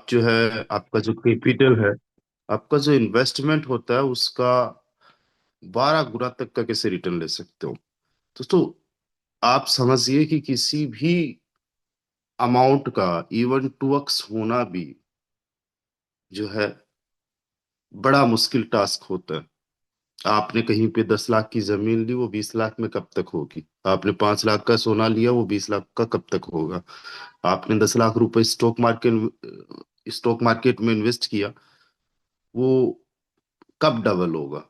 आप जो है, आपका जो कैपिटल है, आपका जो इन्वेस्टमेंट होता है उसका 12 गुना तक का कैसे रिटर्न ले सकते हो। तो आप समझिए कि किसी भी अमाउंट का इवन 2x होना भी जो है बड़ा मुश्किल टास्क होता है। आपने कहीं पे 10 लाख की जमीन ली, वो 20 लाख में कब तक होगी। आपने 5 लाख का सोना लिया, वो 20 लाख का कब तक होगा। आपने 10 लाख रुपए स्टॉक मार्केट में इन्वेस्ट किया, वो कब डबल होगा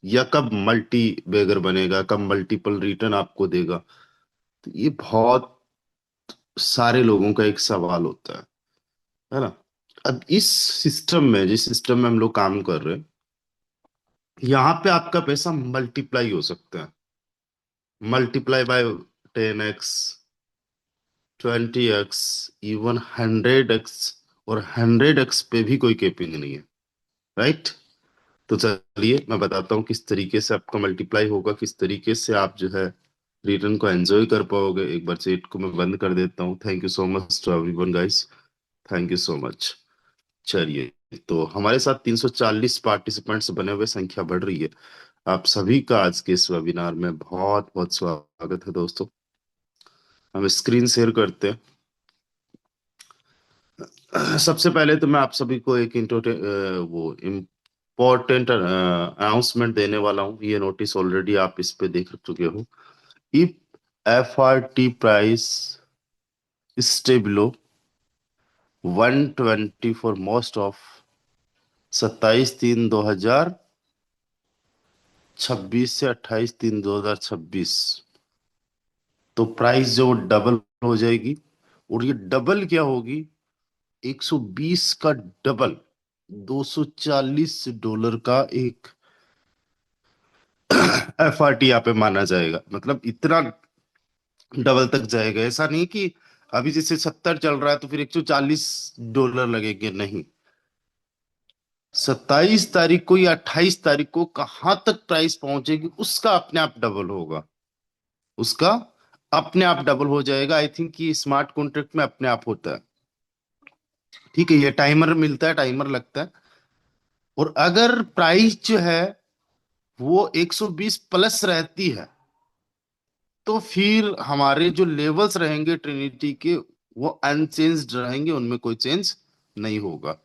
या कब मल्टी बेगर बनेगा, कब मल्टीपल रिटर्न आपको देगा। तो ये बहुत सारे लोगों का एक सवाल होता है ना। अब इस सिस्टम में, जिस सिस्टम में हम लोग काम कर रहे हैं, यहाँ पे आपका पैसा मल्टीप्लाई हो सकता है। Multiply by 10x, 20x, even 100x। और 100x पे भी कोई कैपिंग नहीं है, राइट। तो चलिए मैं बताता हूँ किस तरीके से आपका मल्टीप्लाई होगा, किस तरीके से आप जो है रिटर्न को एंजॉय कर पाओगे। एक बार चैट को मैं बंद कर देता हूँ। Thank you so much to everyone guys, thank you so much. चलिए, तो हमारे साथ 340 पार्टिसिपेंट्स बने हुए, संख्या बढ़ रही है। आप सभी का आज के इस वेबिनार में बहुत बहुत स्वागत है दोस्तों। हम स्क्रीन शेयर करते हैं। सबसे पहले तो मैं आप सभी को एक वो इम्पोर्टेंट अनाउंसमेंट देने वाला हूँ। ये नोटिस ऑलरेडी आप इस पे देख चुके हो। If FRT price stay below 120 for most of 27/3/2026 से 28/3/2026, तो प्राइस जो डबल हो जाएगी। और ये डबल क्या होगी, 120 का डबल, $240 का एक FRT यहाँ पे माना जाएगा। मतलब इतना डबल तक जाएगा। ऐसा नहीं कि अभी जैसे 70 चल रहा है तो फिर $140 लगेंगे, नहीं। 27 तारीख को या 28 तारीख को कहां तक प्राइस पहुंचेगी उसका अपने आप डबल होगा। उसका अपने आप डबल हो जाएगा। आई थिंक कि स्मार्ट कॉन्ट्रैक्ट में अपने आप होता है। ठीक है, ये टाइमर मिलता है, टाइमर लगता है। और अगर प्राइस जो है वो 120 प्लस रहती है, तो फिर हमारे जो लेवल्स रहेंगे ट्रिनिटी के, वो अनचेंज्ड रहेंगे, उनमें कोई चेंज नहीं होगा।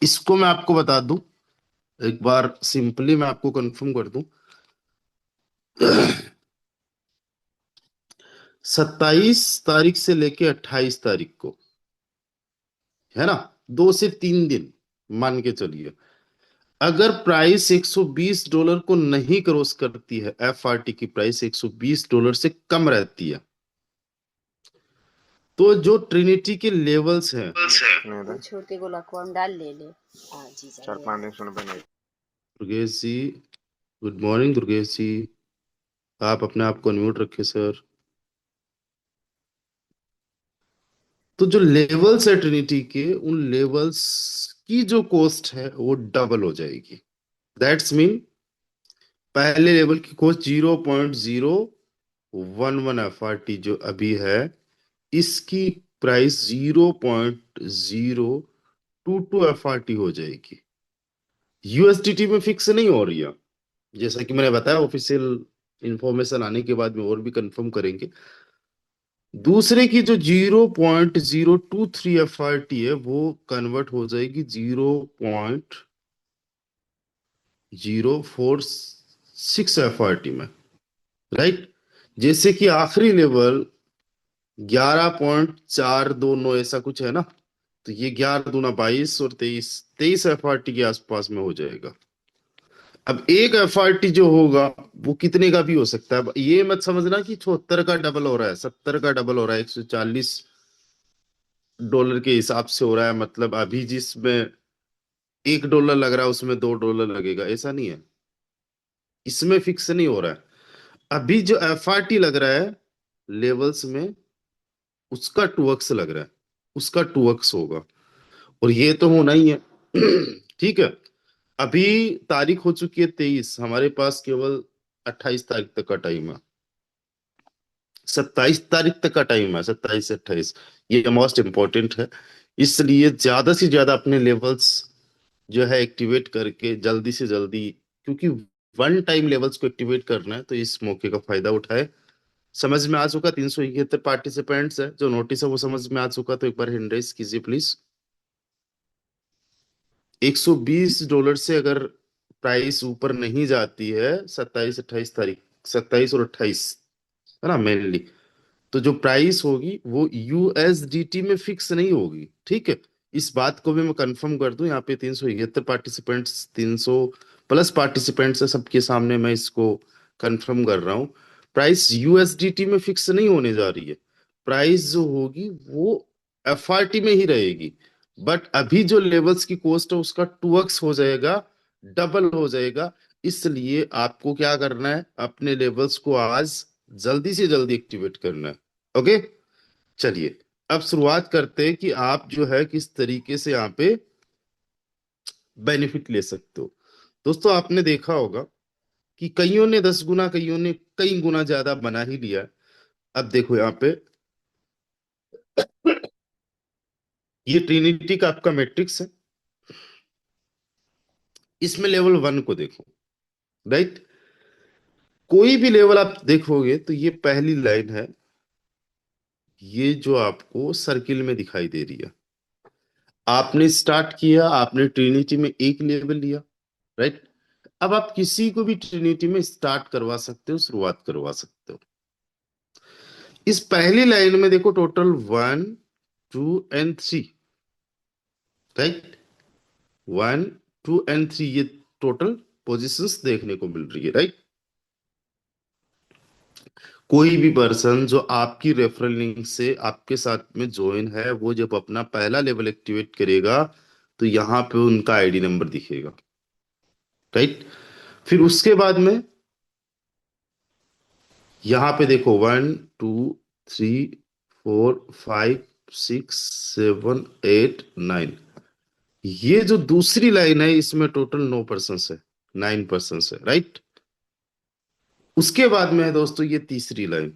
इसको मैं आपको बता दूं, एक बार सिंपली मैं आपको कंफर्म कर दूं। 27 तारीख से लेके 28 तारीख को, है ना, 2 से 3 दिन मान के चलिए। अगर प्राइस $120 को नहीं क्रॉस करती है, FRT की प्राइस $120 से कम रहती है, तो जो ट्रिनिटी के लेवल्स हैं। वो छोटे गोला को हम डाल ले ले। हाँ जी, 4-5 दिन सुन बने। दुर्गेश जी, गुड मॉर्निंग दुर्गेश जी। आप अपने आप को अनम्यूट रखें सर। तो जो लेवल्स है ट्रिनिटी के, उन लेवल्स की जो कॉस्ट है वो डबल हो जाएगी। दैट्स मीन पहले लेवल की कॉस्ट 0.011 FRT जो अभी है, इसकी प्राइस 0.022 FRT हो जाएगी। USDT में फिक्स नहीं हो रही है, जैसा कि मैंने बताया। ऑफिशियल इंफॉर्मेशन आने के बाद में और भी कंफर्म करेंगे। दूसरे की जो 0.023 FRT है, वो कन्वर्ट हो जाएगी 0.046 FRT में, राइट। जैसे कि आखिरी लेवल 11.429 ऐसा कुछ है ना। तो ये 11 दूना 22 और 23 FRT के आसपास में हो जाएगा। अब एक FRT जो होगा वो कितने का भी हो सकता है। अब ये मत समझना कि 74 का डबल हो रहा है, 70 का डबल हो रहा है, $140 के हिसाब से हो रहा है। मतलब अभी जिसमें $1 लग रहा है उसमें $2 लगेगा, ऐसा नहीं है। इसमें फिक्स नहीं हो रहा है। अभी जो FRT लग रहा है लेवल्स में, उसका 2x लग रहा है, उसका 2x होगा। और ये तो होना ही है। ठीक है। अभी तारीख हो चुकी है 23, हमारे पास केवल 28 तारीख तक का टाइम है। 27 तारीख तक का टाइम है, 27 से 28। ये मोस्ट इंपॉर्टेंट है इसलिए ज्यादा से ज्यादा अपने लेवल्स जो है एक्टिवेट करके जल्दी से जल्दी, क्योंकि वन टाइम लेवल्स को एक्टिवेट करना है, तो इस मौके का फायदा उठाए। समझ में आ चुका? 371 पार्टिसिपेंट्स है, जो नोटिस है वो समझ में आ चुका, तो एक बार हैंड रेस कीजिए प्लीज। $120 से अगर प्राइस ऊपर नहीं जाती है 27-28 तारीख, 27 और 28, है ना मेनली, तो जो प्राइस होगी वो यूएसडीटी में फिक्स नहीं होगी, ठीक है। इस बात को भी मैं कंफर्म कर दूं, यहाँ पे 371 पार्टिसिपेंट्स, 300 प्लस पार्टिसिपेंट्स है, सबके सामने मैं इसको कंफर्म कर रहा हूँ। प्राइस यूएसडीटी में फिक्स नहीं होने जा रही है। प्राइस जो होगी वो एफआरटी में ही रहेगी। बट अभी जो लेवल्स की कॉस्ट है उसका 2x हो जाएगा, डबल हो जाएगा। इसलिए आपको क्या करना है, अपने लेवल्स को आज जल्दी से जल्दी एक्टिवेट करना है। ओके, चलिए अब शुरुआत करते हैं कि आप जो है किस तरीके से यहाँ पे बेनिफिट ले सकते हो। दोस्तों आपने देखा होगा कि कईयों ने 10 गुना, कईयों ने कई गुना ज्यादा बना ही लिया है। अब देखो यहाँ पे ये ट्रिनिटी का आपका मैट्रिक्स है, इसमें लेवल 1 को देखो, राइट। कोई भी लेवल आप देखोगे तो ये पहली लाइन है, ये जो आपको सर्किल में दिखाई दे रही है। आपने स्टार्ट किया, आपने ट्रिनिटी में एक लेवल लिया, राइट। अब आप किसी को भी ट्रिनिटी में स्टार्ट करवा सकते हो, शुरुआत करवा सकते हो। इस पहली लाइन में देखो टोटल 1, 2 एंड 3, राइट। 1, 2 एंड 3 ये टोटल पोजीशंस देखने को मिल रही है, राइट। कोई भी पर्सन जो आपकी रेफरल लिंक से आपके साथ में ज्वाइन है, वो जब अपना पहला लेवल एक्टिवेट करेगा तो यहाँ पे उनका आईडी नंबर दिखेगा, राइट। फिर उसके बाद में यहाँ पे देखो 1, 2, 3, 4, 5, 6, 7, 8, 9, ये जो दूसरी लाइन है इसमें टोटल 9 पर्सन है, 9 पर्सन है, राइट। उसके बाद में है दोस्तों ये तीसरी लाइन,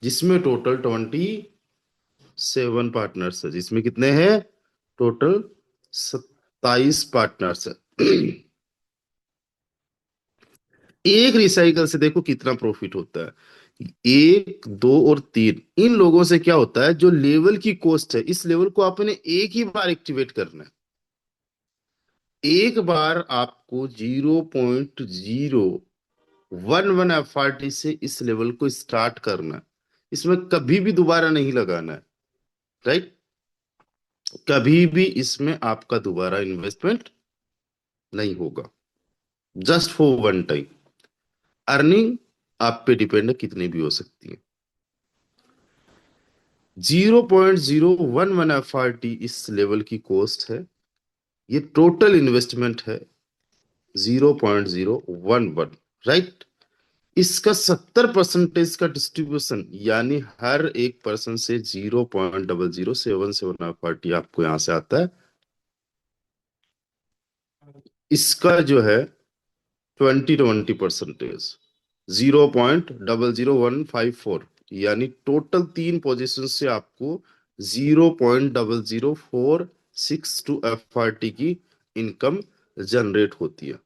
जिसमें टोटल 27 पार्टनर्स है, जिसमें कितने हैं टोटल 27 पार्टनर्स है। एक रिसाइकल से देखो कितना प्रॉफिट होता है। 1, 2 और 3, इन लोगों से क्या होता है, जो लेवल की कॉस्ट है, इस लेवल को आपने एक ही बार एक्टिवेट करना है। एक बार आपको 0.011 एफआरटी से इस लेवल को स्टार्ट करना है। इसमें कभी भी दोबारा नहीं लगाना है, राइट। कभी भी इसमें आपका दोबारा इन्वेस्टमेंट नहीं होगा, just for one time. Earning आप पे डिपेंड है, कितनी भी हो सकती है। 0.011 एफआरटी इस लेवल की कॉस्ट है। ये टोटल इन्वेस्टमेंट है 0.011, राइट। इसका 70% का डिस्ट्रीब्यूशन, यानी हर एक पर्सन से 0.0077 एफआरटी आपको यहां से आता है। इसका जो है 20-20%, 0.00154, यानी टोटल 3 पोजीशन से आपको 0.00462 एफआरटी की इनकम जनरेट होती है।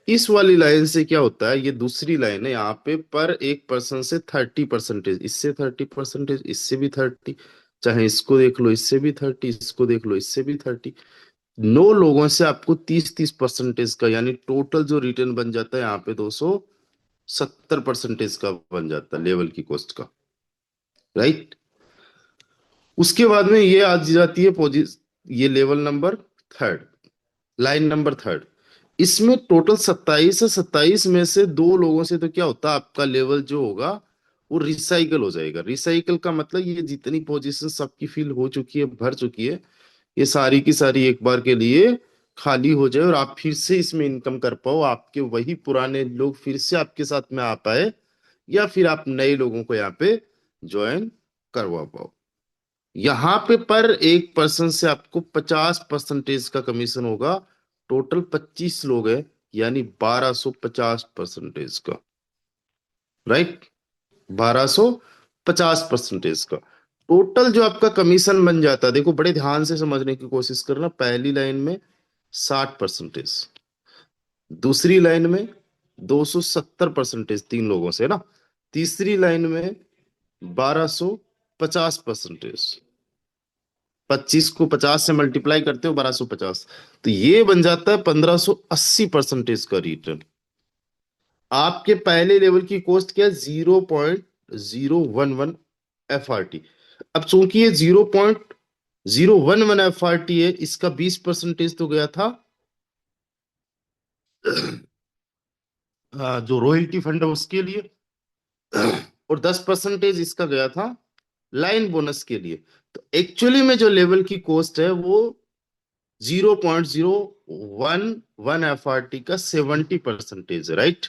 इस वाली लाइन से क्या होता है, ये दूसरी लाइन है, यहाँ पे पर एक पर्सन से 30%, इससे 30%, इससे भी 30, चाहे इसको देख लो इससे भी 30, इसको देख लो इससे भी 30, 9 लोगों से आपको 30-30% का, यानी टोटल जो रिटर्न बन जाता है यहाँ पे 270% का बन जाता है लेवल की कॉस्ट का, राइट। उसके बाद में ये आ जाती है ये level number third, line number third. इसमें टोटल 27 है, 27 में से 2 लोगों से तो क्या होता है, आपका लेवल जो होगा वो रिसाइकल हो जाएगा। रिसाइकल का मतलब ये जितनी पोजीशन सबकी फिल हो चुकी है, भर चुकी है, ये सारी की सारी एक बार के लिए खाली हो जाए और आप फिर से इसमें इनकम कर पाओ, आपके वही पुराने लोग फिर से आपके साथ में आ पाए, या फिर आप नए लोगों को यहाँ पे ज्वाइन करवा पाओ। यहाँ पे पर एक पर्सन से आपको 50% का कमीशन होगा। टोटल 25 लोग हैं, यानी 1250% का, राइट। 1250% का। टोटल जो आपका कमीशन बन जाता है, देखो बड़े ध्यान से समझने की कोशिश करना। पहली लाइन में 60%, दूसरी लाइन में 270%, तीन लोगों से ना। तीसरी लाइन में 1250%, 25 को 50 से मल्टीप्लाई करते हो 1250, तो ये बन जाता है 1580% का रिटर्न। आपके पहले लेवल की कॉस्ट क्या है? 0.011 FRT। अब चूंकि ये 0.011 FRT है, इसका 20% तो गया था जो रॉयल्टी फंड है उसके लिए, और 10% इसका गया था लाइन बोनस के लिए। तो एक्चुअली में जो लेवल की कॉस्ट है वो 0.011 FRT का 70% है, राइट।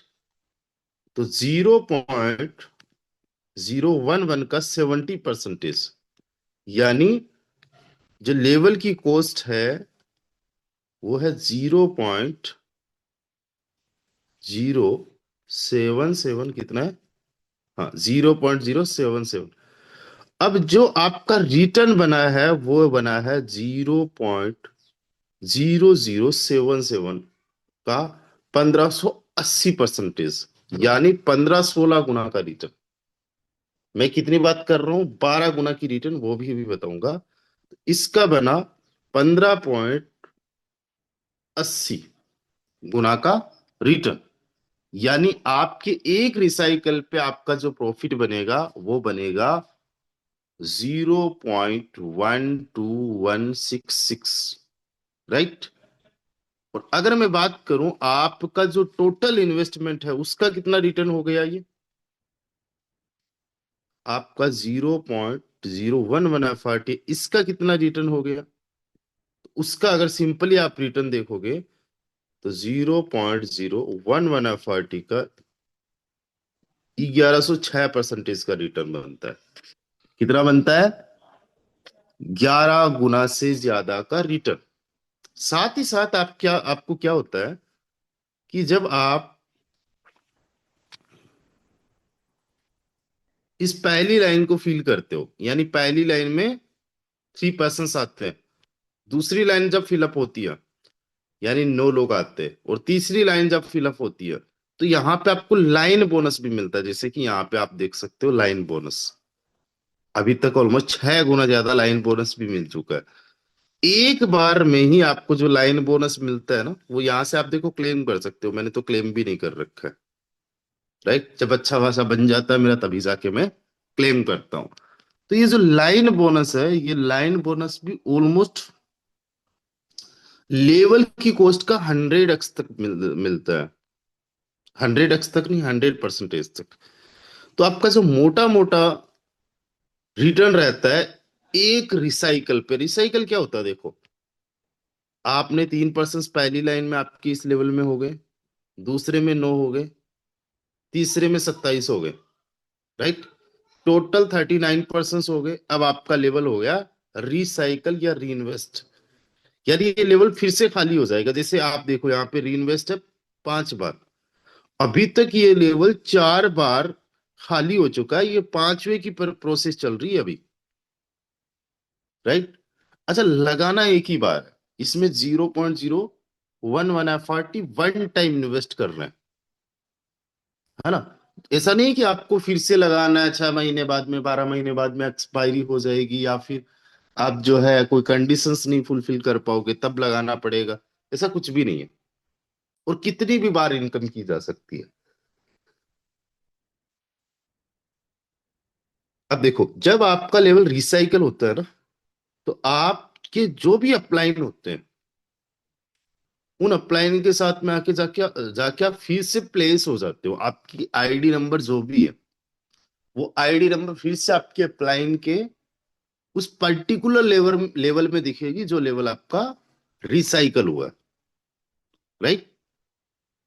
तो 0.011 का 70%, यानी जो लेवल की कॉस्ट है वो है 0.077, कितना है? हाँ, 0.077। अब जो आपका रिटर्न बना है वो बना है 0.0077 का 1580%, यानी 15-16 गुना का रिटर्न। मैं कितनी बात कर रहा हूं? 12 गुना की रिटर्न, वो भी अभी बताऊंगा। इसका बना 15.80 गुना का रिटर्न, यानी आपके एक रिसाइकल पे आपका जो प्रॉफिट बनेगा वो बनेगा 0.12166, राइट। और अगर मैं बात करूं आपका जो टोटल इन्वेस्टमेंट है उसका कितना रिटर्न हो गया, ये आपका 0.011 FRT, इसका कितना रिटर्न हो गया? तो उसका अगर सिंपली आप रिटर्न देखोगे तो 0.011 FRT का 1106% का रिटर्न बनता है। कितना बनता है? 11 गुना से ज्यादा का रिटर्न। साथ ही साथ आपको क्या होता है कि जब आप इस पहली लाइन को फील करते हो, यानी पहली लाइन में 3 पर्सन आते हैं, दूसरी लाइन जब फिलअप होती है यानी 9 लोग आते हैं, और तीसरी लाइन जब फिलअप होती है तो यहाँ पे आपको लाइन बोनस भी मिलता है। जैसे कि यहाँ पे आप देख सकते हो लाइन बोनस, अभी तक ऑलमोस्ट 6 गुना ज्यादा लाइन बोनस भी मिल चुका है। एक बार में ही आपको जो लाइन बोनस मिलता है ना, वो यहाँ से आप देखो क्लेम कर सकते हो। मैंने तो क्लेम भी नहीं कर रखा है, राइट। जब अच्छा खासा बन जाता है मेरा तभी जाके मैं क्लेम करता हूँ। तो ये जो लाइन बोनस है, ये लाइन बोनस भी ऑलमोस्ट लेवल की कॉस्ट का 100x तक मिलता है। 100x तक नहीं, 100% तक। तो आपका जो मोटा मोटा रिटर्न रहता है एक रिसाइकल पे, रिसाइकल क्या होता है देखो, आपने 3 पर्सन पहली लाइन में आपकी इस लेवल में हो गए, दूसरे में 9 हो गए, तीसरे में 27 हो गए, राइट। टोटल 39 पर्सन हो गए। अब आपका लेवल हो गया रिसाइकल या री इन्वेस्ट, यानी ये लेवल फिर से खाली हो जाएगा। जैसे आप देखो यहाँ पे री इन्वेस्ट है 5 बार, अभी तक ये लेवल 4 बार खाली हो चुका है। ये पांचवे की प्रोसेस चल रही है अभी, राइट। अच्छा, लगाना एक ही बार है, इसमें 0.011 FRT वन टाइम इन्वेस्ट कर रहे हैं, है ना। ऐसा नहीं कि आपको फिर से लगाना है 6 महीने बाद में, 12 महीने बाद में एक्सपायरी हो जाएगी, या फिर आप जो है कोई कंडीशंस नहीं फुलफिल कर पाओगे तब लगाना पड़ेगा। ऐसा कुछ भी नहीं है, और कितनी भी बार इनकम की जा सकती है। अब देखो, जब आपका लेवल रिसाइकल होता है ना, तो आपके जो भी अपलाइन होते हैं उन अपलाइन के साथ में आके जाके जाके आप फिर से प्लेस हो जाते हो। आपकी आईडी नंबर जो भी है, वो आईडी नंबर फिर से आपके अपलाइन के उस पर्टिकुलर लेवल लेवल में दिखेगी जो लेवल आपका रिसाइकल हुआ है, राइट।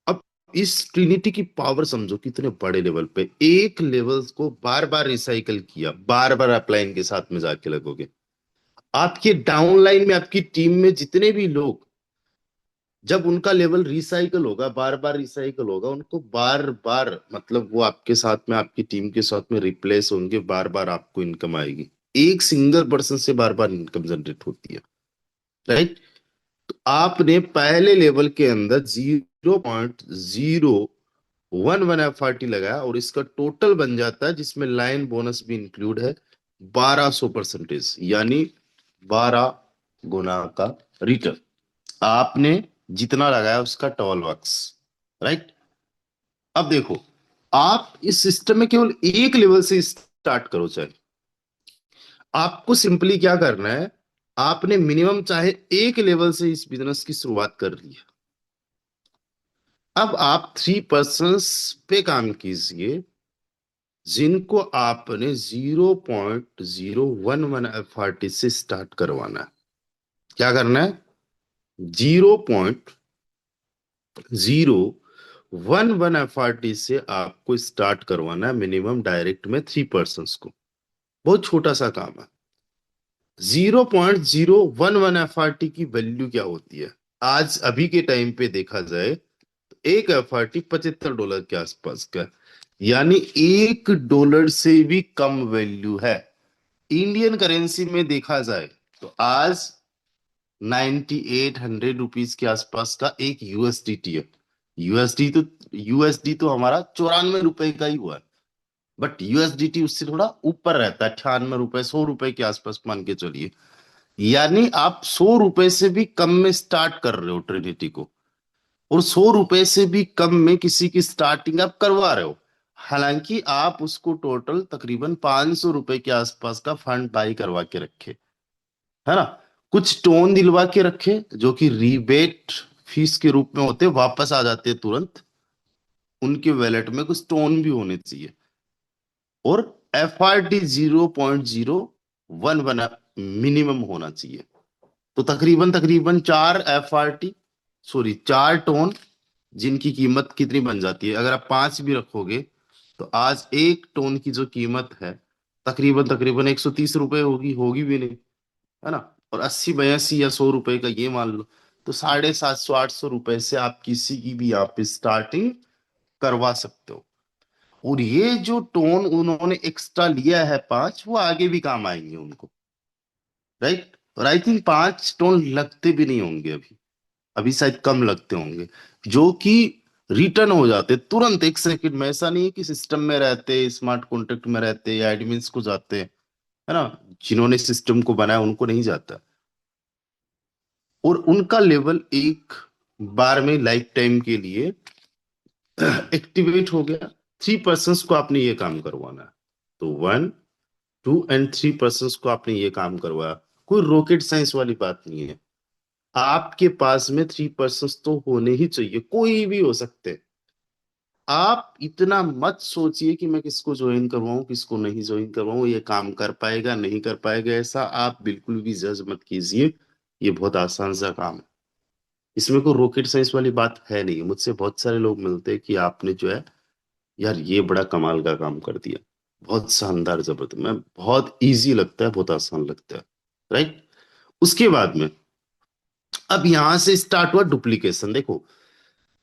अब इस ट्रिनिटी की पावर समझो, कितने बड़े लेवल पे एक लेवल को बार बार रिसाइकल किया, बार बार अपलाइन के साथ में जाके लगोगे। आपके डाउनलाइन में आपकी टीम में जितने भी लोग, जब उनका लेवल रिसाइकल होगा, बार बार रिसाइकल होगा, उनको बार बार मतलब वो आपके साथ में, आपकी टीम के साथ में रिप्लेस होंगे, बार बार आपको इनकम आएगी। एक सिंगल पर्सन से बार बार इनकम जनरेट होती है, राइट। तो आपने पहले लेवल के अंदर 0.011 FRT लगाया और इसका टोटल बन जाता है, जिसमें लाइन बोनस भी इंक्लूड है, 1200%, यानी 12 गुना का रिटर्न आपने जितना लगाया उसका डबल वर्क्स, राइट। अब देखो, आप इस सिस्टम में केवल एक लेवल से स्टार्ट करो, चाहे आपको सिंपली क्या करना है, आपने मिनिमम चाहे एक लेवल से इस बिजनेस की शुरुआत कर ली है। अब आप 3 पर्सन्स पे काम कीजिए जिनको आपने 0.011 FRT से स्टार्ट करवाना है। क्या करना है, 0.011 FRT से आपको स्टार्ट करवाना है मिनिमम डायरेक्ट में 3 पर्सन्स को। बहुत छोटा सा काम है। 0.011 FRT की वैल्यू क्या होती है, आज अभी के टाइम पे देखा जाए तो एक FRT $75 के आसपास का है। यानी $1 से भी कम वैल्यू है। इंडियन करेंसी में देखा जाए तो आज 9800 रुपीज के आसपास का एक यूएसडीटी है। यूएसडी तो हमारा 94 रुपए का ही हुआ है, बट यूएसडीटी उससे थोड़ा ऊपर रहता है, 98 रुपए 100 रुपए के आसपास मान के चलिए। यानी आप 100 रुपए से भी कम में स्टार्ट कर रहे हो ट्रिनिटी को, और 100 रुपए से भी कम में किसी की स्टार्टिंग आप करवा रहे हो। हालांकि आप उसको टोटल तकरीबन 500 रुपए के आसपास का फंड बाई करवा के रखे, है ना। कुछ टोन दिलवा के रखे जो कि रीबेट फीस के रूप में होते, वापस आ जाते हैं तुरंत। उनके वैलेट में कुछ टोन भी होने चाहिए। और FRT 0.011 मिनिमम होना चाहिए। तो तकरीबन तकरीबन 4 FRT, सॉरी 4 टोन, जिनकी कीमत कितनी बन जाती है, अगर आप 5 भी रखोगे तो आज एक टोन की जो कीमत है तकरीबन तकरीबन 130 रुपए होगी, होगी भी नहीं, है ना। और 80 82 या 100 रुपए का ये मान लो, तो 750 800 रुपए से आप किसी की भी यहाँ पे स्टार्टिंग करवा सकते हो। और ये जो टोन उन्होंने एक्स्ट्रा लिया है 5, वो आगे भी काम आएंगे उनको, राइट। और आई थिंक 5 टोन लगते भी नहीं होंगे अभी, अभी शायद कम लगते होंगे, जो कि रिटर्न हो जाते तुरंत 1 सेकंड में। ऐसा नहीं है कि सिस्टम में रहते, स्मार्ट कॉन्ट्रैक्ट में रहते या एडमिन्स को जाते हैं, है ना। जिन्होंने सिस्टम को बनाया उनको नहीं जाता। और उनका लेवल एक बार में लाइफ टाइम के लिए एक्टिवेट हो गया। 3 पर्सन्स को आपने ये काम करवाना है, तो 1 2 एंड 3 पर्सन्स को आपने ये काम करवाया। कोई रॉकेट साइंस वाली बात नहीं है। आपके पास में 3 पर्सन्स तो होने ही चाहिए, कोई भी हो सकते हैं। आप इतना मत सोचिए कि मैं किसको ज्वाइन करवाऊं किसको नहीं ज्वाइन करवाऊं, ये काम कर पाएगा नहीं कर पाएगा, ऐसा आप बिल्कुल भी जज मत कीजिए। ये बहुत आसान सा काम है, इसमें कोई रॉकेट साइंस वाली बात है नहीं। मुझसे बहुत सारे लोग मिलते हैं कि आपने जो है, यार ये बड़ा कमाल का काम कर दिया, बहुत शानदार जबरदस्त, मैं बहुत इजी लगता है, बहुत आसान लगता है, राइट। उसके बाद में अब यहां से स्टार्ट हुआ डुप्लीकेशन। देखो,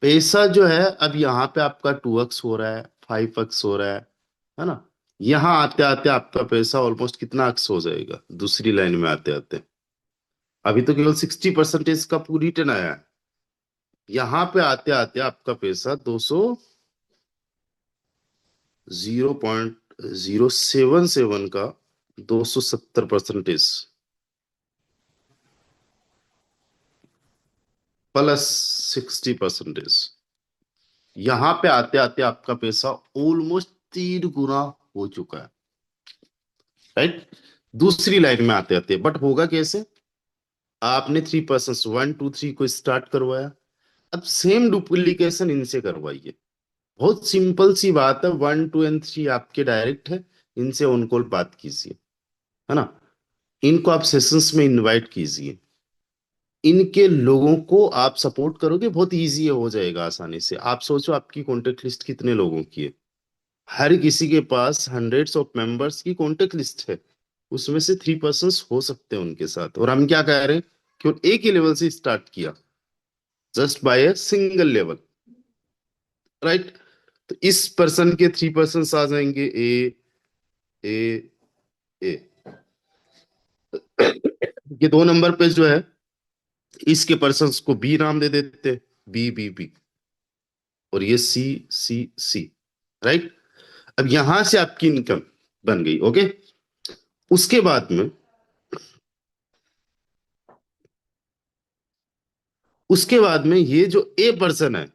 पैसा जो है अब यहाँ पे आपका 2x हो रहा है, 5x हो रहा है ना। यहाँ आते आते आपका पैसा ऑलमोस्ट कितना x हो जाएगा दूसरी लाइन में आते आते। अभी तो केवल 60% का पूरी रिटर्न आया है। यहाँ पे आते आते आपका पैसा 0.077 का 270% प्लस 60%, यहाँ पे आते आते आपका पैसा ऑलमोस्ट 3 गुना हो चुका है, राइट। दूसरी लाइन में आते आते, बट होगा कैसे, आपने 3 पर्सन 1 2 3 को स्टार्ट करवाया, अब सेम डुप्लीकेशन इनसे करवाइए। बहुत सिंपल सी बात है, 1 2 एंड 3 आपके डायरेक्ट है, इनसे ऑन कॉल बात कीजिए, है ना। इनको आप सेशंस में इनवाइट कीजिए, इनके लोगों को आप सपोर्ट करोगे, बहुत इजी हो जाएगा आसानी से। आप सोचो आपकी कॉन्टेक्ट लिस्ट कितने लोगों की है, हर किसी के पास हंड्रेड्स ऑफ मेंबर्स की कॉन्टेक्ट लिस्ट है, उसमें से 3 पर्सन हो सकते हैं उनके साथ। और हम क्या कह रहे हैं कि एक ही लेवल से स्टार्ट किया, just by a single level, right. तो इस पर्सन के 3 पर्सन आ जाएंगे, ए ए ए, ये 2 नंबर पे जो है, इसके पर्सन को बी नाम दे देते, बी बी बी, और ये सी सी सी। राइट। अब यहां से आपकी इनकम बन गई। ओके। उसके बाद में, उसके बाद में ये जो ए पर्सन है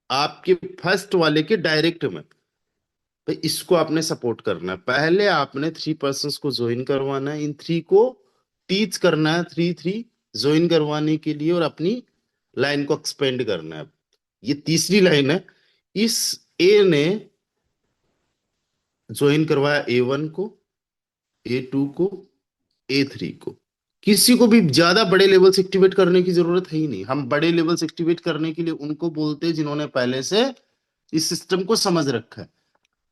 आपके फर्स्ट वाले के डायरेक्ट में, भाई इसको आपने सपोर्ट करना है। पहले आपने 3 पर्सन्स को ज्वाइन करवाना है, इन 3 को टीच करना है, 3 3 ज्वाइन करवाने के लिए, और अपनी लाइन को एक्सपेंड करना है। ये तीसरी लाइन है। इस ए ने ज्वाइन करवाया A1 को, A2 को, A3 को। किसी को भी ज्यादा बड़े लेवल से एक्टिवेट करने की जरूरत है ही नहीं। हम बड़े लेवल से एक्टिवेट करने के लिए उनको बोलते हैं जिन्होंने पहले से इस सिस्टम को समझ रखा है।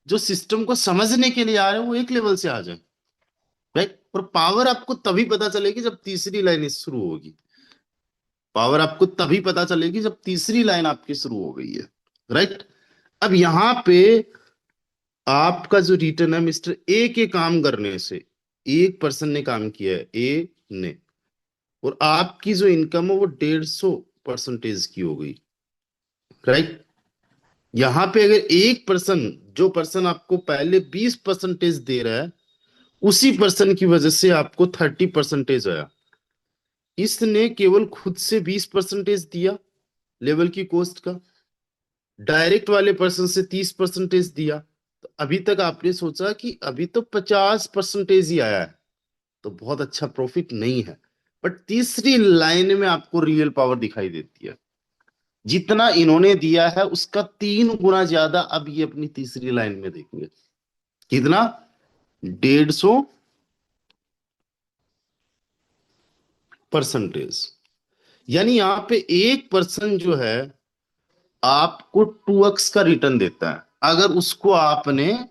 जो सिस्टम को समझने के लिए आ रहे हैं वो एक लेवल से आ जाए। राइट। और पावर आपको तभी पता चलेगी जब तीसरी लाइन शुरू होगी। पावर आपको तभी पता चलेगी जब तीसरी लाइन आपकी शुरू हो गई है। राइट। अब यहां पे आपका जो रिटर्न है मिस्टर ए के काम करने से, एक पर्सन ने काम किया है, ए ने, और आपकी जो इनकम है वो 150% की हो गई। राइट। यहां पे अगर एक पर्सन, जो पर्सन आपको पहले 20% दे रहा है, उसी पर्सन की वजह से आपको 30% आया। इसने केवल खुद से 20% दिया लेवल की कॉस्ट का, डायरेक्ट वाले पर्सन से 30% दिया। तो अभी तक आपने सोचा कि अभी तो 50% ही आया है, तो बहुत अच्छा प्रॉफिट नहीं है। बट तीसरी लाइन में आपको रियल पावर दिखाई देती है। जितना इन्होंने दिया है उसका 3 गुना ज्यादा अब ये अपनी तीसरी लाइन में देखेंगे। कितना? 150%। यानी यहां पे एक पर्सन जो है आपको 2x का रिटर्न देता है, अगर उसको आपने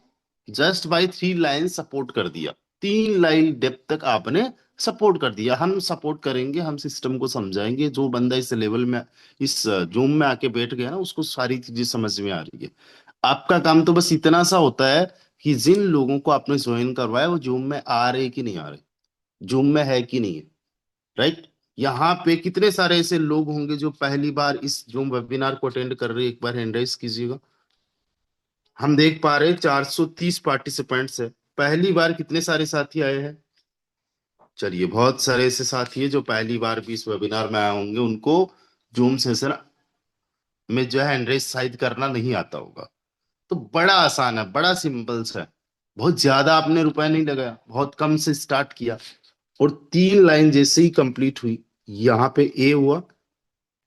जस्ट बाय 3 लाइन सपोर्ट कर दिया। 3 लाइन डेप्थ तक आपने सपोर्ट कर दिया। हम सपोर्ट करेंगे, हम सिस्टम को समझाएंगे। जो बंदा इस लेवल में, इस जूम में आके बैठ गया ना, उसको सारी चीजें समझ में आ रही है। आपका काम तो बस इतना सा होता है कि जिन लोगों को आपने ज्वाइन करवाया वो जूम में आ रहे कि नहीं आ रहे, जूम में है कि नहीं है। राइट। यहाँ पे कितने सारे ऐसे लोग होंगे जो पहली बार इस जूम वेबिनार को अटेंड कर रहे हैं? एक बार हैंड राइज कीजिएगा। हम देख पा रहे हैं 430 पार्टिसिपेंट्स है। पहली बार कितने सारे साथी आए हैं? चलिए, बहुत सारे ऐसे साथी हैं जो पहली बार भी इस वेबिनार में आए होंगे, उनको जूम सेशन में जो है हैंड राइज शायद करना नहीं आता होगा। तो बड़ा आसान है, बड़ा सिंपल सा है। बहुत ज्यादा आपने रुपए नहीं लगाया, बहुत कम से स्टार्ट किया, और 3 लाइन जैसे ही कंप्लीट हुई, यहाँ पे ए हुआ,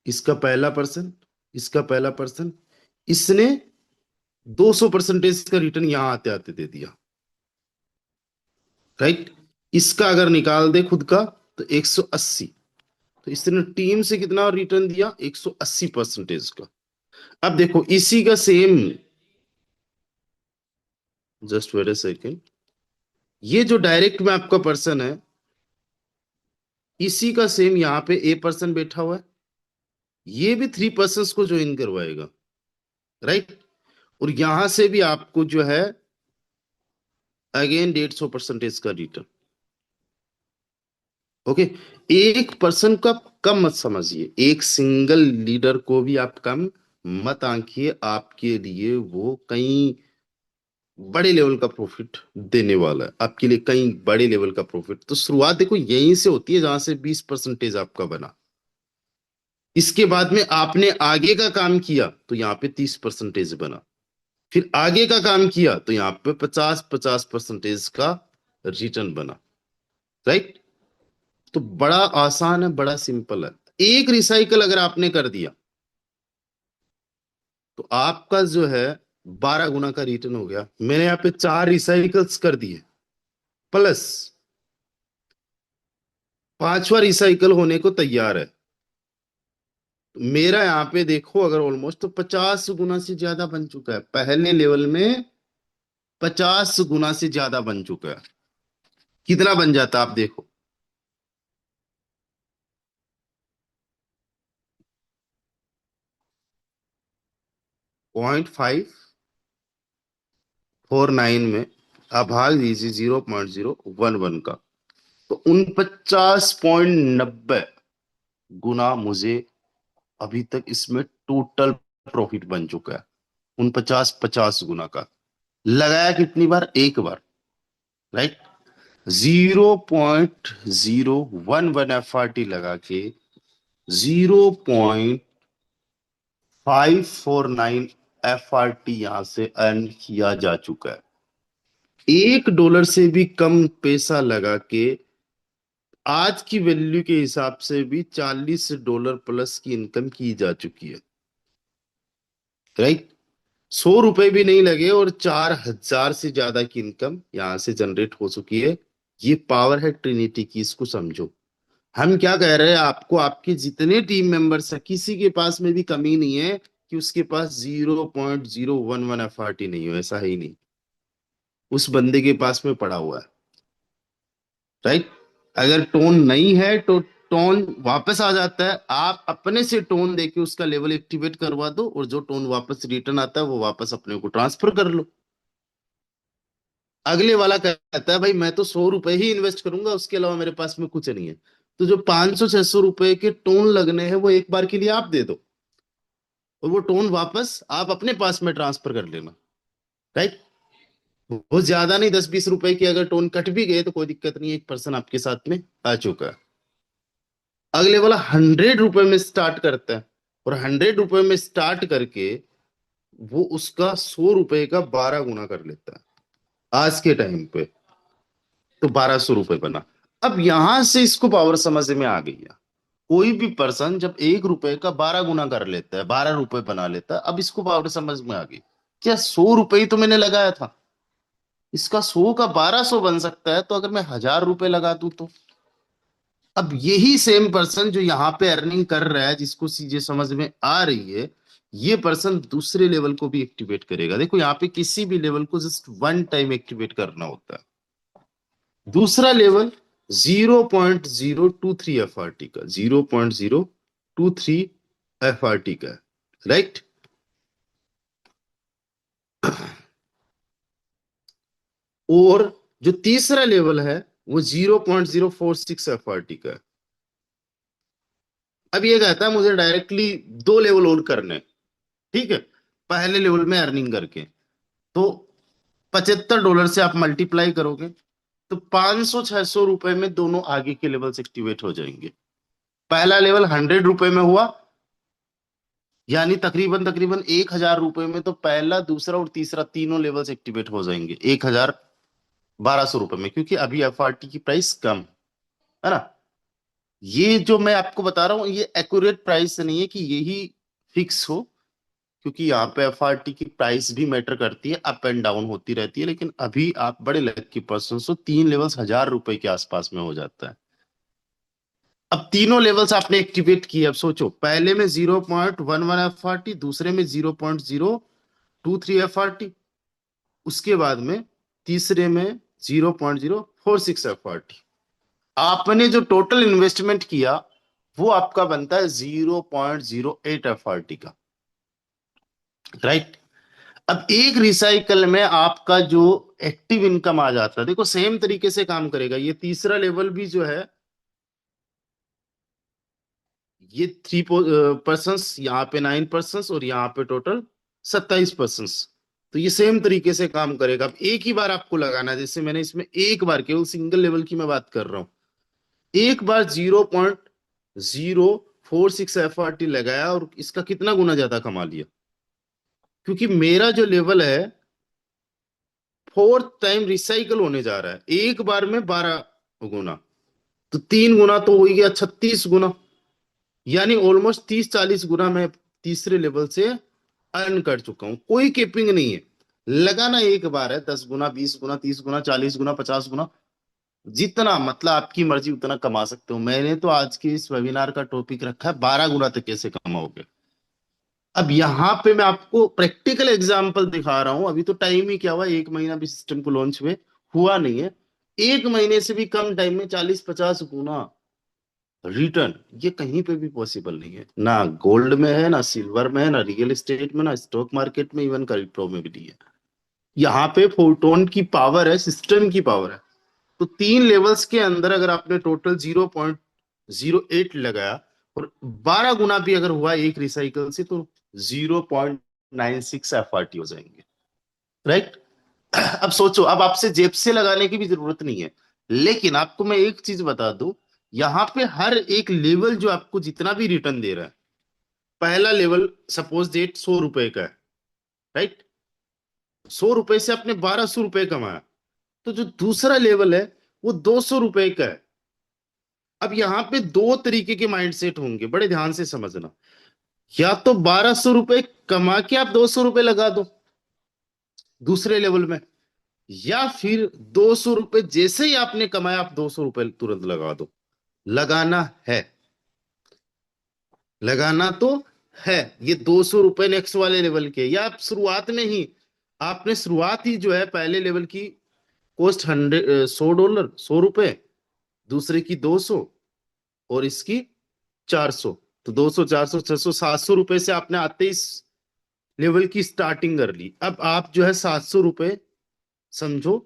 इसका पहला पर्सन, इसका पहला पर्सन, इसने 200% का रिटर्न यहां आते आते दे दिया। राइट। इसका अगर निकाल दे खुद का तो 180। तो इसने टीम से कितना रिटर्न दिया? 180% का। अब देखो इसी का same, just wait a second, ये जो डायरेक्ट में आपका पर्सन है, इसी का सेम यहाँ पे ए पर्सन बैठा हुआ है, ये भी 3 पर्सन को ज्वाइन करवाएगा। राइट। और यहां से भी आपको जो है अगेन 150% का रिटर्न। ओके। एक पर्सन को आप कम मत समझिए, एक सिंगल लीडर को भी आप कम मत आंकिए। आपके लिए वो कई बड़े लेवल का प्रॉफिट देने वाला है, आपके लिए कई बड़े लेवल का प्रॉफिट। तो शुरुआत देखो यहीं से होती है जहां से 20% आपका बना। इसके बाद में आपने आगे का काम किया तो यहाँ पे 30% बना, फिर आगे का काम किया तो यहाँ पे 50-50% का रिटर्न बना। राइट। तो बड़ा आसान है, बड़ा सिंपल है। एक रिसाइकल अगर आपने कर दिया तो आपका जो है 12 गुना का रिटर्न हो गया। मैंने यहाँ पे 4 रिसाइकल्स कर दिए, प्लस पांचवा रिसाइकल होने को तैयार है। मेरा यहाँ पे देखो अगर ऑलमोस्ट तो 50 गुना से ज्यादा बन चुका है, पहले लेवल में 50 गुना से ज्यादा बन चुका है। कितना बन जाता आप देखो, 0.549 में आप भाग दीजिए 0.011 का, तो 49.90 गुना मुझे अभी तक इसमें टोटल प्रॉफिट बन चुका है। 49 50 गुना का। लगाया कितनी बार? एक बार। राइट। 0.011 एफ आर टी लगा के 0.549 एफ आर टी यहां से अर्न किया जा चुका है। $1 से भी कम पैसा लगा के आज की वैल्यू के हिसाब से भी $40 प्लस की इनकम की जा चुकी है। राइट। ₹100 भी नहीं लगे और 4000 से ज्यादा की इनकम यहां से जनरेट हो चुकी है। ये पावर है ट्रिनिटी की, इसको समझो। हम क्या कह रहे हैं आपको, आपके जितने टीम मेंबर्स है किसी के पास में भी कमी नहीं है कि उसके पास 0.011 एफ आर टी नहीं हो, ऐसा है ही नहीं। उस बंदे के पास में पड़ा हुआ है। राइट। अगर टोन नहीं है तो टोन वापस आ जाता है, आप अपने से टोन देके उसका लेवल एक्टिवेट करवा दो और जो टोन वापस रिटर्न आता है वो वापस अपने को ट्रांसफर कर लो। अगले वाला कहता है भाई मैं तो ₹100 ही इन्वेस्ट करूंगा, उसके अलावा मेरे पास में कुछ नहीं है। तो जो 500 600 रुपए के टोन लगने हैं वो एक बार के लिए आप दे दो और वो टोन वापस आप अपने पास में ट्रांसफर कर लेना। राइट। वो ज्यादा नहीं, 10 20 रुपए की अगर टोन कट भी गए तो कोई दिक्कत नहीं है, 1% आपके साथ में आ चुका है। अगले वाला ₹100 में स्टार्ट करता है और ₹100 में स्टार्ट करके वो उसका ₹100 का 12 गुना कर लेता है आज के टाइम पे। तो ₹1200 बना। अब यहां से इसको पावर समझ में आ गई है। कोई भी पर्सन जब ₹1 का 12 गुना कर लेता है, ₹12 बना लेता है, अब इसको पावर समझ में आ गई। क्या ₹100 ही तो मैंने लगाया था, इसका 100 का 1200 बन सकता है, तो अगर मैं ₹1000 लगा दूं तो। अब यही सेम पर्सन जो यहाँ पे अर्निंग कर रहा है, जिसको चीजें समझ में आ रही है, ये पर्सन दूसरे लेवल को भी एक्टिवेट करेगा। देखो यहाँ पे किसी भी लेवल को जस्ट वन टाइम एक्टिवेट करना होता है। दूसरा लेवल 0.023 एफ आर टी का, 0.023 एफ आर टी का। राइट। और जो तीसरा लेवल है वो 0.046 एफ आर टी का है। अब ये कहता है मुझे डायरेक्टली दो लेवल और करने हैं। ठीक है। पहले लेवल में अर्निंग करके तो $75 से आप मल्टीप्लाई करोगे तो 500 600 रुपए में दोनों आगे के लेवल्स एक्टिवेट हो जाएंगे। पहला लेवल ₹100 में हुआ, यानी तकरीबन तकरीबन ₹1000 में तो पहला दूसरा और तीसरा तीनों लेवल्स एक्टिवेट हो जाएंगे 1200 रुपए में, क्योंकि अभी एफ आर टी की प्राइस कम है ना। ये जो मैं आपको बता रहा हूं ये एक्यूरेट प्राइस नहीं है कि यही फिक्स हो, क्योंकि यहाँ पे एफ आर टी की प्राइस भी मैटर करती है, अप एंड डाउन होती रहती है। लेकिन अभी आप बड़े लकी पर्सन हो, तीन लेवल्स ₹1000 के आसपास में हो जाता है। अब तीनों लेवल्स आपने एक्टिवेट किए। अब सोचो, पहले में 0.11 एफ आर टी, दूसरे में 0.023 एफ आर टी, उसके बाद में तीसरे में 0.046 एफ आर टी। आपने जो टोटल इन्वेस्टमेंट किया वो आपका बनता है 0.08 एफ आर टी का। राइट। अब एक रिसाइकल में आपका जो एक्टिव इनकम आ जाता है, देखो सेम तरीके से काम करेगा। ये तीसरा लेवल भी जो है, ये 3 पर्सन, यहाँ पे 9 पर्सन और यहाँ पे टोटल 27 पर्सन। तो ये सेम तरीके से काम करेगा। अब एक ही बार आपको लगाना है, जैसे मैंने इसमें एक बार, केवल सिंगल लेवल की मैं बात कर रहा हूं, एक बार 0.046 एफ आर टी लगाया और इसका कितना गुना ज्यादा कमा लिया। क्योंकि मेरा जो लेवल है 4th टाइम रिसाइकल होने जा रहा है, एक बार में 12 गुना, तो 3 गुना तो हो ही गया, 36 गुना। यानी ऑलमोस्ट 30 40 गुना मैं तीसरे लेवल से अर्न कर चुका हूं। कोई केपिंग नहीं है, लगाना एक बार है। 10 गुना, 20 गुना, 30 गुना, 40 गुना, 50 गुना, जितना मतलब आपकी मर्जी उतना कमा सकते हो। मैंने तो आज के इस वेबिनार का टॉपिक रखा है 12 गुना तक कैसे कमाओगे। अब यहाँ पे मैं आपको प्रैक्टिकल एग्जांपल दिखा रहा हूं। अभी तो टाइम ही क्या हुआ, एक महीना भी सिस्टम को लॉन्च हुए हुआ नहीं है। एक महीने से भी कम टाइम में 40 50 गुना रिटर्न, ये कहीं पे भी पॉसिबल नहीं है। ना गोल्ड में है, ना सिल्वर में है, ना रियल एस्टेट में, ना स्टॉक मार्केट में, इवन क्रिप्टो में भी नहीं है। यहाँ पे फोटोन की पावर है, सिस्टम की पावर है। तो 3 लेवल्स के अंदर अगर आपने टोटल 0.08 लगाया और 12 गुना भी अगर हुआ एक रिसाइकल से, तो 0.96 एफआरटी हो जाएंगे, राइट। अब सोचो, अब आपसे जेब से लगाने की भी जरूरत नहीं है, लेकिन आपको मैं एक चीज बता दूं, यहां पे हर एक लेवल जो आपको जितना भी रिटर्न दे रहा है, पहला लेवल सपोज डेट 100 रुपए का है, राइट। 100 रुपए से आपने 1200 रुपए कमाया, तो जो दूसरा लेवल है वो 200 रुपए का है। अब यहां पे दो तरीके के माइंडसेट होंगे, बड़े ध्यान से समझना। या तो 1200 रुपए कमा के आप 200 रुपए लगा दो दूसरे लेवल में, या फिर 200 रुपए जैसे ही आपने कमाया आप 200 रुपए तुरंत लगा दो। लगाना है, लगाना तो है। ये 200 रुपए नेक्स्ट वाले लेवल के, या आप शुरुआत में ही, आपने शुरुआत ही जो है पहले लेवल की कॉस्ट 100 $100, 100 रुपए, दूसरे की 200, और इसकी 400। तो 200, 400, 600, 700 रुपए से आपने आते ही इस लेवल की स्टार्टिंग कर ली। अब आप जो है 700 रुपए समझो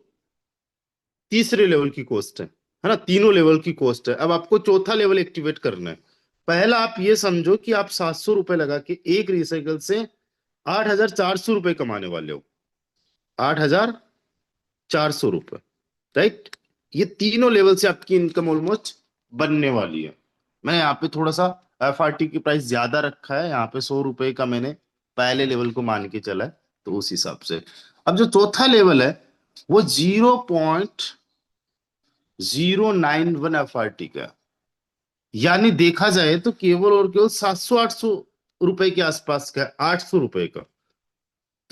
तीसरे लेवल की कॉस्ट है ना, तीनों लेवल की कॉस्ट है। अब आपको चौथा लेवल एक्टिवेट करना है। पहला आप ये समझो कि आप 700 रुपए लगा के एक रिसाइकल से 8,400 रुपए कमाने वाले हो, 8,400 रुपए, राइट। ये तीनों लेवल से आपकी इनकम ऑलमोस्ट बनने वाली है। मैंने यहाँ पे थोड़ा सा एफआरटी की प्राइस ज्यादा रखा है, यहाँ पे 100 रुपए का मैंने पहले लेवल को मान के चला है, तो उस हिसाब से। अब जो चौथा लेवल है वो 0.091 एफआरटी का है। यानी देखा जाए तो केवल और केवल 700-800 रुपए के आसपास का है, 800 रुपए का।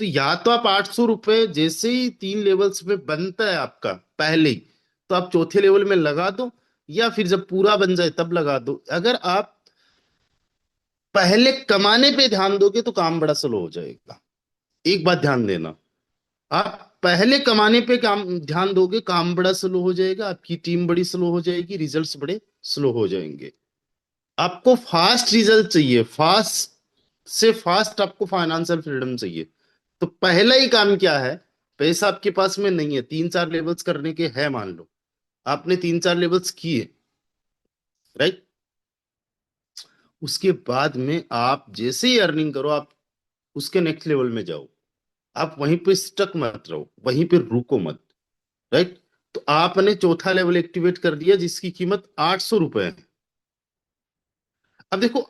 तो या तो आप 800 रुपए जैसे ही 3 लेवल्स में बनता है आपका पहले ही, तो आप चौथे लेवल में लगा दो, या फिर जब पूरा बन जाए तब लगा दो। अगर आप पहले कमाने पे ध्यान दोगे तो काम बड़ा स्लो हो जाएगा। एक बात ध्यान देना, आप पहले कमाने पे काम ध्यान दोगे, काम बड़ा स्लो हो जाएगा, आपकी टीम बड़ी स्लो हो जाएगी, रिजल्ट्स बड़े स्लो हो जाएंगे। आपको फास्ट रिजल्ट चाहिए, फास्ट से फास्ट आपको फाइनेंशियल फ्रीडम चाहिए। तो पहला ही काम क्या है, पैसा आपके पास में नहीं है, 3-4 लेवल्स करने के हैं, मान लो आपने 3-4 लेवल्स किए, राइट। उसके बाद में आप जैसे ही अर्निंग करो, आप उसके नेक्स्ट लेवल में जाओ। आप वहीं पे स्टक मत रहो, वहीं पे रुको मत, राइट। तो आपने चौथा लेवल एक्टिवेट कर दिया जिसकी कीमत 800 रुपए है। अब देखो,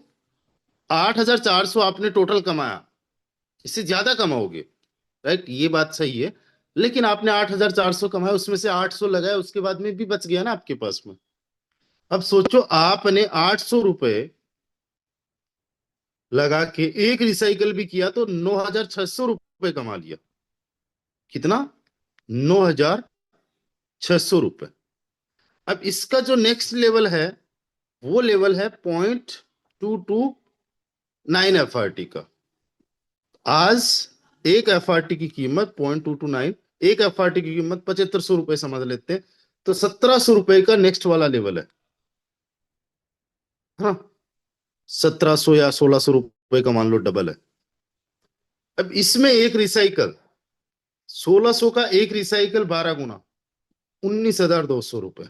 8,400 आपने टोटल कमाया, इससे ज्यादा कमाओगे, राइट, ये बात सही है। लेकिन आपने 8,400 कमाया, उसमें से 800 लगाया, उसके बाद में भी बच गया ना आपके पास में। अब सोचो, आपने 800 रुपए लगा के एक रिसाइकल भी किया तो 9,600 रुपए कमा लिया। कितना? 9,600 रुपए। अब इसका जो नेक्स्ट लेवल है वो लेवल है 0.229 एफआरटी का। आज एक एफआरटी की कीमत 0.229, एक एफआरटी की कीमत 7,500 रुपए समझ लेते हैं, तो 1,700 रुपए का नेक्स्ट वाला लेवल है। हाँ, 1,700 या 1,600 रुपए का मान लो डबल है। अब इसमें एक रिसाइकल, 1,600 का एक रिसाइकल 12 गुना, 19,200 रुपए।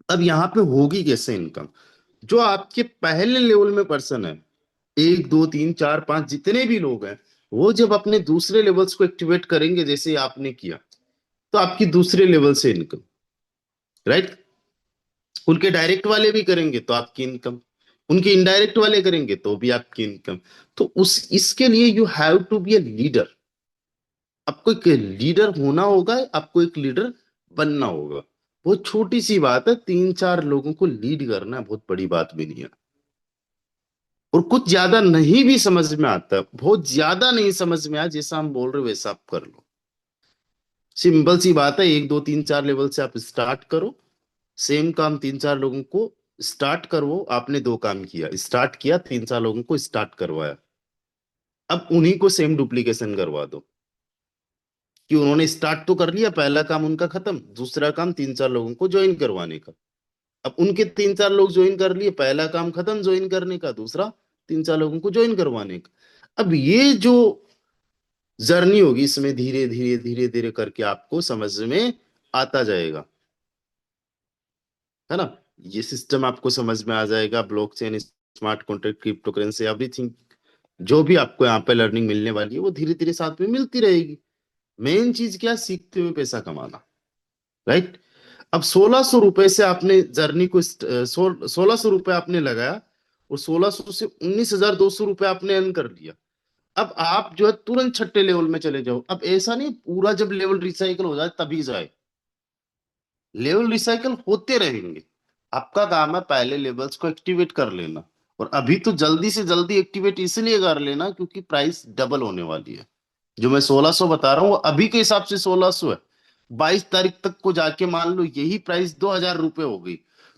अब यहां पे होगी कैसे इनकम? जो आपके पहले लेवल में पर्सन है, 1, 2, 3, 4, 5 जितने भी लोग हैं, वो जब अपने दूसरे लेवल्स को एक्टिवेट करेंगे जैसे आपने किया, तो आपकी दूसरे लेवल से इनकम, राइट। उनके डायरेक्ट वाले भी करेंगे तो आपकी इनकम, उनके इनडायरेक्ट वाले करेंगे तो भी आपकी इनकम। तो उस इसके लिए you have to be a leader. आपको एक लीडर होना होगा, आपको एक लीडर बनना होगा। बहुत छोटी सी बात है, 3-4 लोगों को लीड करना बहुत बड़ी बात भी नहीं है। और कुछ ज्यादा नहीं भी समझ में आता, बहुत ज्यादा नहीं समझ में आया, जैसा हम बोल रहे हो वैसा आप कर लो। सिंपल सी बात है, 1, 2, 3, 4 लेवल से आप स्टार्ट करो, सेम काम 3-4 लोगों को स्टार्ट करो। आपने 2 काम किया, स्टार्ट किया, 3-4 लोगों को स्टार्ट करवाया, अब उन्हीं को सेम डुप्लीकेशन करवा दो। कि उन्होंने स्टार्ट तो कर लिया, पहला काम उनका खत्म, दूसरा काम 3-4 लोगों को ज्वाइन करवाने का। अब उनके 3-4 लोग ज्वाइन कर लिए, पहला काम खत्म ज्वाइन करने का, दूसरा 3-4 लोगों को ज्वाइन करवाने का। अब ये जो जर्नी होगी इसमें, धीरे धीरे धीरे धीरे करके आपको समझ में आता जाएगा, है ना। ये सिस्टम आपको समझ में आ जाएगा, blockchain, smart contract, crypto currency, everything, जो भी आपको यहाँ पे लर्निंग मिलने वाली है वो धीरे धीरे साथ में मिलती रहेगी। मेन चीज क्या, सीखते हुए पैसा कमाना, राइट। अब 1600 रुपए से आपने जर्नी को 1600 रुपए आपने लगाया, और 1600 से 19,200 रुपए आपने अर्न कर लिया। अब आप जो है तुरंत छठे लेवल में चले जाओ। अब ऐसा नहीं पूरा जब लेवल रिसाइकल हो जाए तभी जाए, लेवल रिसाइकल होते रहेंगे। आपका काम है पहले लेवल्स को एक्टिवेट कर लेना, और अभी तो जल्दी से जल्दी एक्टिवेट इसलिए कर लेना क्योंकि प्राइस डबल होने वाली है। जो मैं 1600 बता रहा हूँ वो अभी के हिसाब से 1600 है। 22 तारीख तक को जाके मान लो यही प्राइस 2000 रुपए हो गई,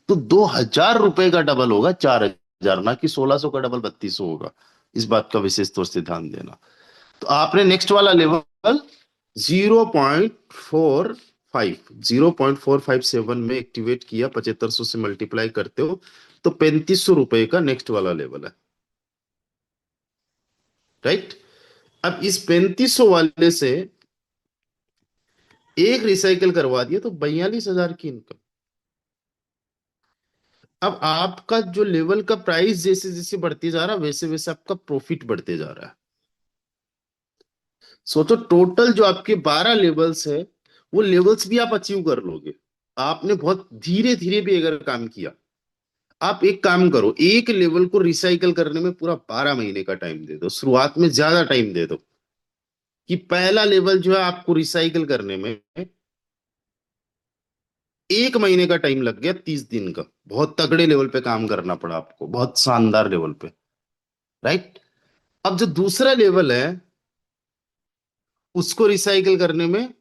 तो 2000 रुपए का डबल होगा 4000, ना कि 1600 का डबल 3200 होगा। इस बात का विशेष तौर से ध्यान देना। तो आपने नेक्स्ट वाला लेवल 0.45 में एक्टिवेट किया, 7500 से मल्टीप्लाई करते हो तो 3500 रुपए का नेक्स्ट वाला लेवल है, राइट। अब इस 3500 वाले से एक रिसाइकिल करवा दिया तो 42,000 की इनकम। अब आपका जो लेवल का प्राइस जैसे जैसे बढ़ते जा रहा है वैसे वैसे आपका प्रॉफिट बढ़ते जा रहा है। सोचो टोटल जो आपके 12 लेवल्स है, वो लेवल्स भी आप अचीव कर लोगे। आपने बहुत धीरे धीरे भी अगर काम किया। आप एक काम करो, एक लेवल को रिसाइकल करने में पूरा 12 महीने का टाइम दे दो, शुरुआत में ज्यादा टाइम दे दो, कि पहला लेवल जो है आपको रिसाइकल करने में 1 महीने का टाइम लग गया, 30 दिन का। बहुत तगड़े लेवल पे काम करना पड़ा आपको, बहुत शानदार लेवल पे, राइट। अब जो दूसरा लेवल है उसको रिसाइकल करने में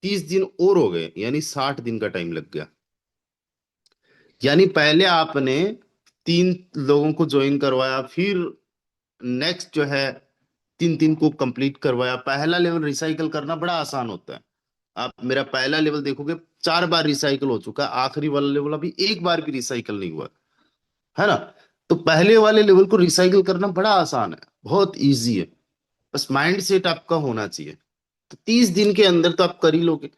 30 दिन और हो गए, यानी 60 दिन का टाइम लग गया। यानी पहले आपने 3 लोगों को ज्वाइन करवाया, फिर नेक्स्ट जो है 3 3 को कंप्लीट करवाया। पहला लेवल रिसाइकल करना बड़ा आसान होता है। आप मेरा पहला लेवल देखोगे 4 बार रिसाइकल हो चुका है, आखिरी वाला लेवल अभी एक बार भी रिसाइकल नहीं हुआ, है ना। तो पहले वाले लेवल को रिसाइकल करना बड़ा आसान है, बहुत इजी है। बस माइंड सेट आपका होना चाहिए। तो 30 दिन के अंदर तो आप कर ही लोगे।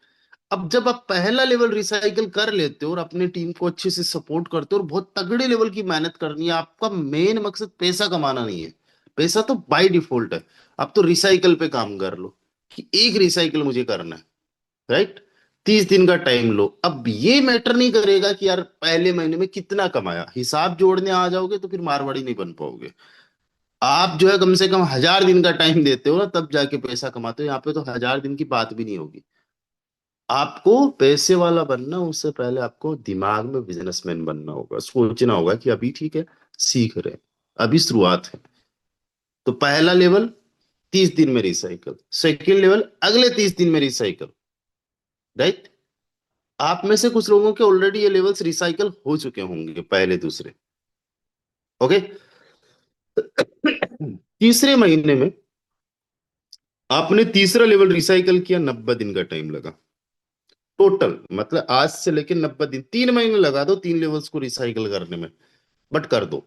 अब जब आप पहला लेवल रिसाइकल कर लेते हो और अपने टीम को अच्छे से सपोर्ट करते हो और बहुत तगड़े लेवल की मेहनत करनी है, आपका मेन मकसद पैसा कमाना नहीं है, पैसा तो बाय डिफॉल्ट है। आप तो रिसाइकल पे काम कर लो, कि एक रिसाइकल मुझे करना है, राइट। 30 दिन का टाइम लो। अब ये मैटर नहीं करेगा कि यार पहले महीने में कितना कमाया, हिसाब जोड़ने आ जाओगे तो फिर मारवाड़ी नहीं बन पाओगे। आप जो है कम से कम 1000 दिन का टाइम देते हो ना, तब जाके पैसा कमाते हो। यहाँ पे तो 1000 दिन की बात भी नहीं होगी। आपको पैसे वाला बनना, उससे पहले आपको दिमाग में बिजनेसमैन बनना होगा, सोचना होगा कि अभी ठीक है, सीख रहे हैं, अभी शुरुआत है। तो पहला लेवल 30 दिन में रिसाइकल, सेकेंड लेवल अगले 30 दिन में रिसाइकल, राइट। आप में से कुछ लोगों के ऑलरेडी ये लेवल्स रिसाइकल हो चुके होंगे, पहले दूसरे, ओके। तीसरे महीने में आपने तीसरा लेवल रिसाइकल किया, 90 दिन का टाइम लगा टोटल, मतलब आज से लेकर 90 दिन, 3 महीने लगा दो 3 लेवल्स को रिसाइकल करने में, बट कर दो।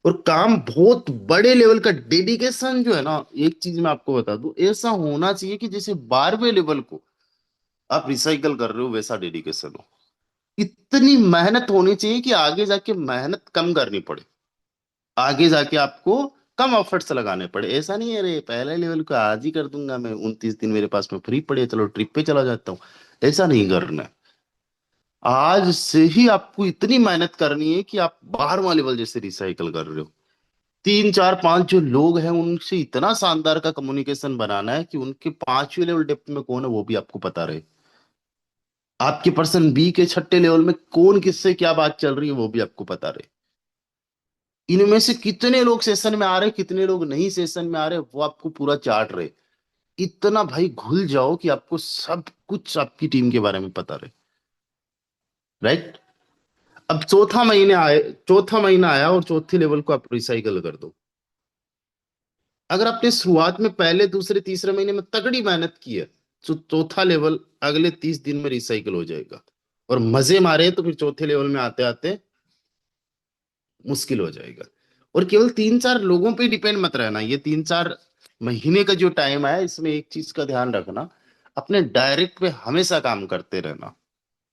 और काम बहुत बड़े लेवल का डेडिकेशन जो है ना, एक चीज मैं आपको बता दूं, ऐसा होना चाहिए कि जैसे 12वें लेवल को आप रिसाइकल कर रहे हो वैसा डेडिकेशन हो। इतनी मेहनत होनी चाहिए कि आगे जाके मेहनत कम करनी पड़े, आगे जाके आपको कम एफर्ट्स लगाने पड़े। ऐसा नहीं है अरे पहले लेवल को आज ही कर दूंगा मैं, 29 दिन मेरे पास में फ्री पड़े, चलो ट्रिप पे चला जाता हूँ। ऐसा नहीं करना है। आज से ही आपको इतनी मेहनत करनी है कि आप 12वां लेवल जैसे रिसाइकल कर रहे हो। 3 4 5 जो लोग हैं उनसे इतना शानदार का कम्युनिकेशन बनाना है कि उनके 5वें लेवल डेप्थ में कौन है वो भी आपको पता रहे। आपके पर्सन बी के छठे लेवल में कौन किससे क्या बात चल रही है वो भी आपको पता रहे। इनमें से कितने लोग सेशन में आ रहे, कितने लोग नहीं सेशन में आ रहे, वो आपको पूरा चार्ट रहे। इतना भाई घुल जाओ कि आपको सब कुछ आपकी टीम के बारे में पता रहे, राइट। अब चौथा महीना आया और चौथे लेवल को आप रिसाइकल कर दो। अगर आपने शुरुआत में पहले दूसरे तीसरे महीने में तगड़ी मेहनत की है तो चौथा लेवल अगले 30 दिन में रिसाइकल हो जाएगा। और मजे मारे तो फिर चौथे लेवल में आते आते मुश्किल हो जाएगा। और केवल 3 4 लोगों पे डिपेंड मत रहना, ये 3 4 महीने का जो टाइम है, इसमें एक चीज का ध्यान रखना, अपने डायरेक्ट पे हमेशा काम करते रहना,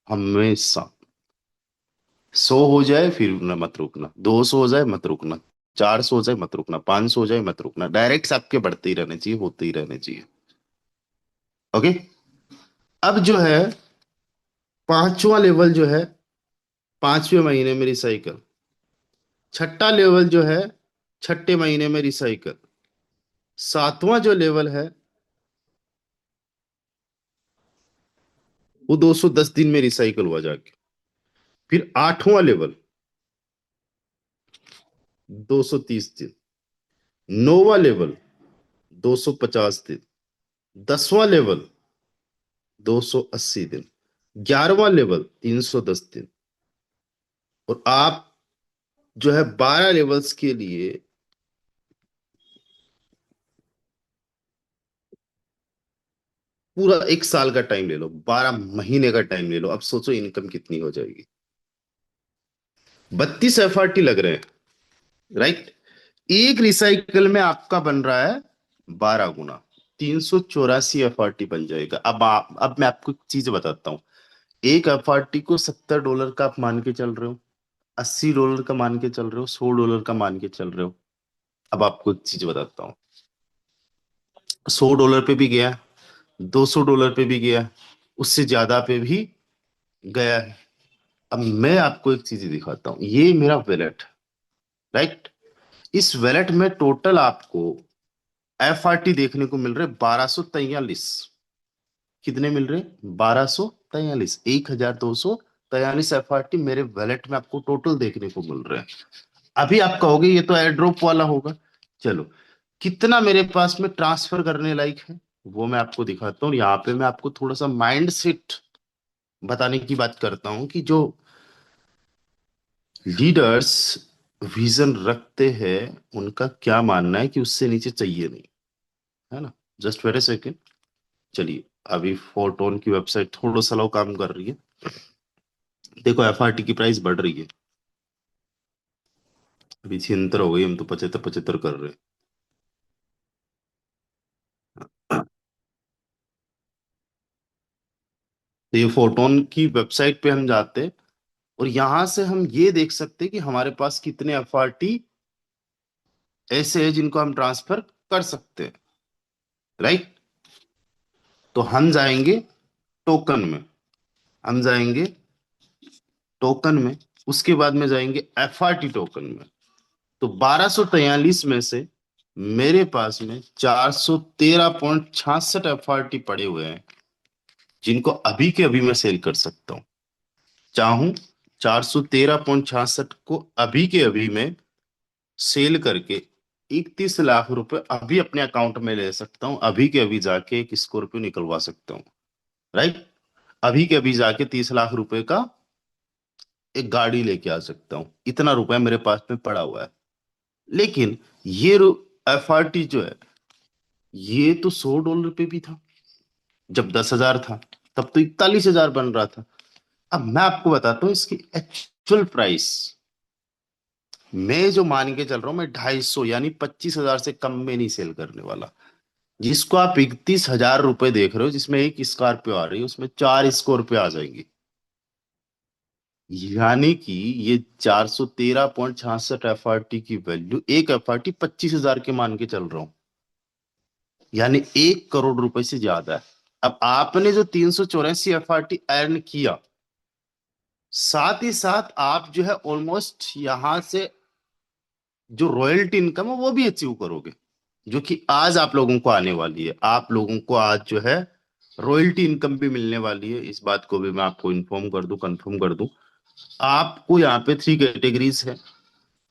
हमेशा। 100 हो जाए फिर मत रुकना, 200 हो जाए मत रुकना, 400 हो जाए मत रुकना, 500 हो जाए मत रुकना, डायरेक्ट आपके बढ़ते ही रहने चाहिए, होते ही रहने चाहिए। ओके। अब जो है पांचवा लेवल जो है, 5वें महीने में रिसाइकल। छठा लेवल जो है, छठे महीने में रिसाइकल। सातवां जो लेवल है वो 210 दिन में रिसाइकल हुआ जाके। फिर आठवां लेवल 230 दिन। नौवां लेवल 250 दिन। 10वां लेवल 280 दिन। 11वां लेवल 310 दिन। और आप जो है 12 लेवल्स के लिए पूरा 1 साल का टाइम ले लो, 12 महीने का टाइम ले लो। अब सोचो इनकम कितनी हो जाएगी। 32 FRT लग रहे हैं, राइट। एक रिसाइकल में आपका बन रहा है 12 गुना, 384 FRT बन जाएगा। अब मैं आपको एक चीज बताता हूँ। एक FRT को $70 का आप मान के चल रहे हो, $80 का मान के चल रहे हो, $100 का मान के चल रहे हो। अब आपको एक चीज बताता हूँ, $100 पे भी गया, $200 पे भी गया, उससे ज्यादा पे भी गया है। अब मैं आपको एक चीज दिखाता हूँ, ये मेरा वैलेट, राइट। इस वैलेट में टोटल आपको FRT देखने को मिल रहे 1243। कितने मिल रहे? 1243, 1243 FRT मेरे वैलेट में आपको टोटल देखने को मिल रहे हैं। अभी आप कहोगे ये तो एयर ड्रॉप वाला होगा। चलो, कितना मेरे पास में ट्रांसफर करने लायक है वो मैं आपको दिखाता हूँ। यहाँ पे मैं आपको थोड़ा सा माइंड सेट बताने की बात करता हूँ कि जो लीडर्स विजन रखते हैं उनका क्या मानना है कि उससे नीचे चाहिए नहीं, है ना। Just wait a second. चलिए, अभी फोटोन की वेबसाइट थोड़ा स्लो काम कर रही है। देखो, FRT की प्राइस बढ़ रही है। अभी 76 हो गई, हम तो 75 75 कर रहे हैं। तो ये फोटोन की वेबसाइट पे हम जाते हैं और यहां से हम ये देख सकते हैं कि हमारे पास कितने FRT ऐसे हैं जिनको हम ट्रांसफर कर सकते हैं, राइट। तो हम जाएंगे टोकन में, हम जाएंगे टोकन में, उसके बाद में जाएंगे FRT टोकन में। तो 1243 में से मेरे पास में 413.66 FRT पड़े हुए हैं जिनको अभी के अभी मैं सेल कर सकता हूं। चाहूं 413.66 को अभी के अभी मैं सेल करके 31 लाख रुपए अभी अपने अकाउंट में ले सकता हूं। अभी के अभी जाके एक स्कॉर्पियो निकलवा सकता हूं, राइट। अभी के अभी जाके 30 लाख रुपए का एक गाड़ी लेके आ सकता हूं। इतना रुपया मेरे पास में पड़ा हुआ है। लेकिन ये FRT जो है, ये तो $100 पे भी था जब 10,000 था, तब तो 41,000 बन रहा था। अब मैं आपको बताता हूँ इसकी एक्चुअल प्राइस। मैं जो मान के चल रहा हूं, मैं 250 यानी 25,000 से कम में नहीं सेल करने वाला। जिसको आप 31,000 रुपए देख रहे हो, जिसमें एक स्कॉर्पियो आ रही है, उसमें 4 स्कॉर्पियो आ जाएंगी। यानी कि ये 413.66 FRT की वैल्यू, एक FRT 25,000 के मान के चल रहा हूं, यानी 1 करोड़ रुपए से ज्यादा है। अब आपने जो 384 अर्न किया, साथ ही साथ आप जो है ऑलमोस्ट यहां से जो रॉयल्टी इनकम है वो भी अचीव करोगे, जो कि आज आप लोगों को आने वाली है। आप लोगों को आज जो है रॉयल्टी इनकम भी मिलने वाली है। इस बात को भी मैं आपको इन्फॉर्म कर दूं, कंफर्म कर दूं। आपको यहाँ पे 3 कैटेगरीज है।